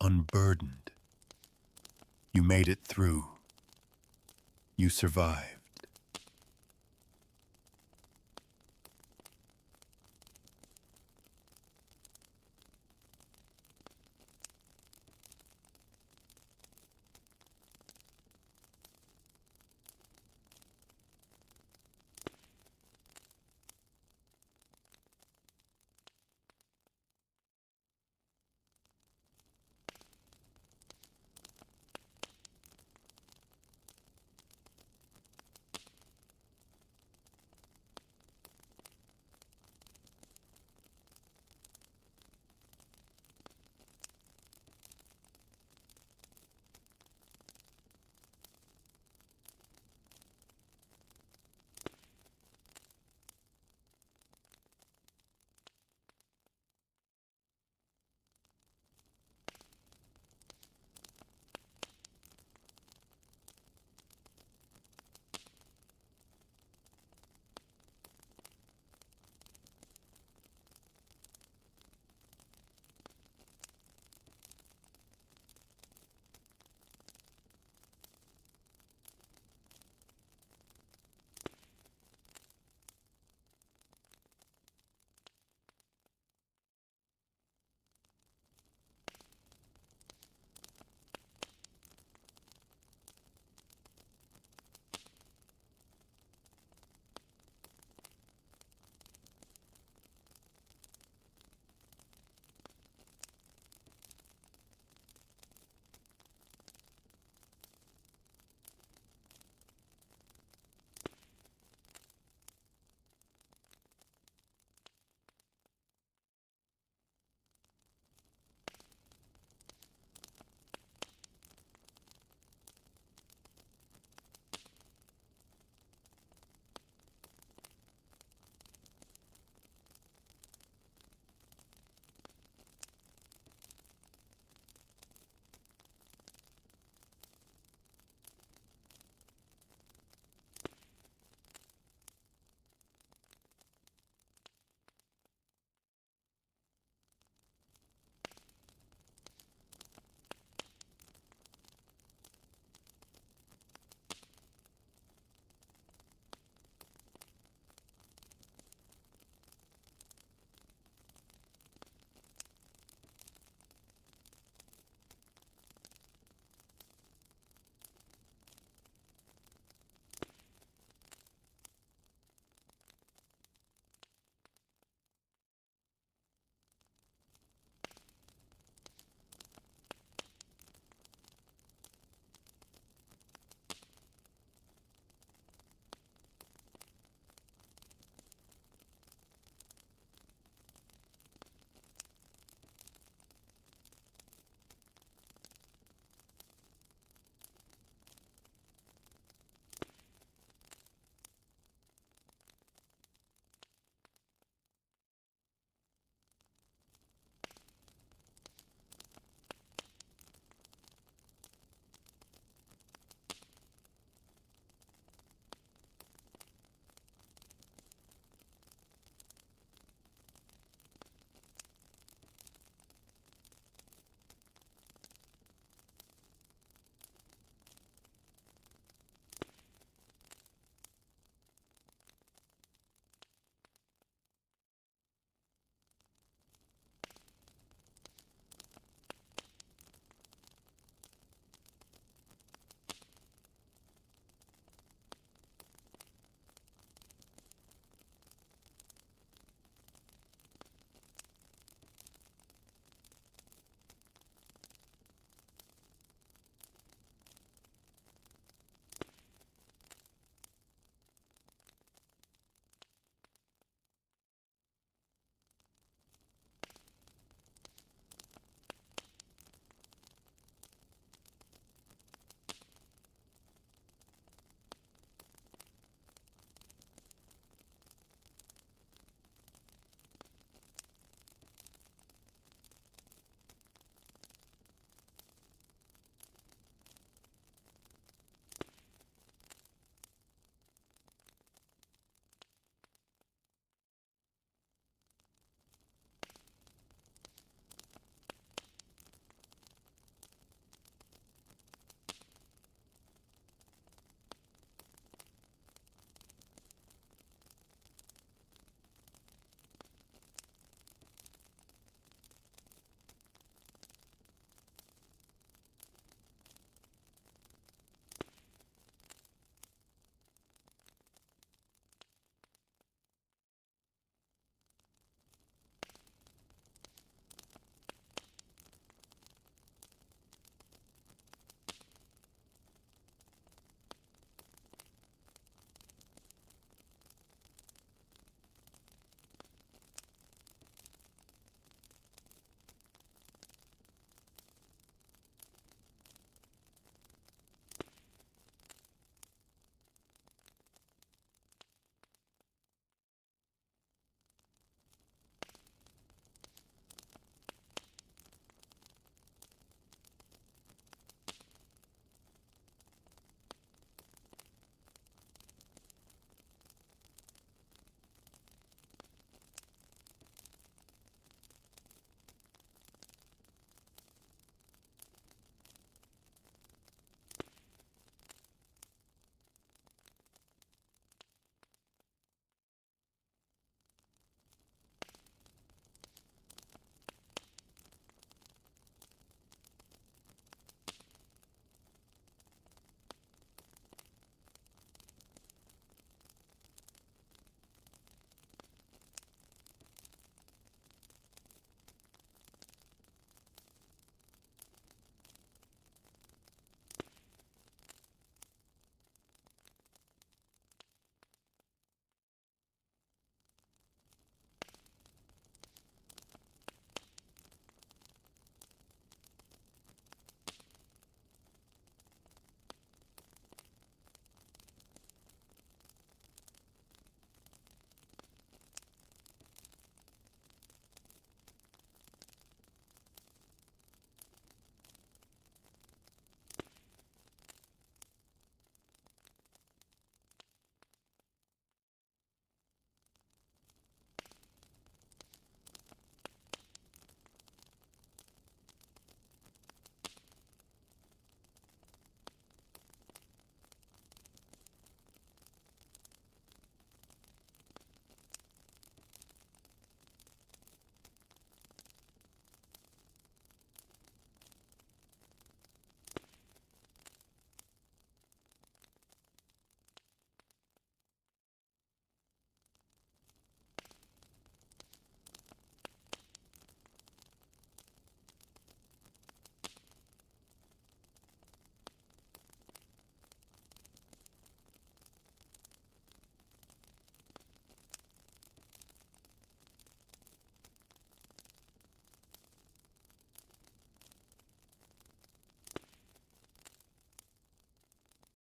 unburdened. You made it through. You survived.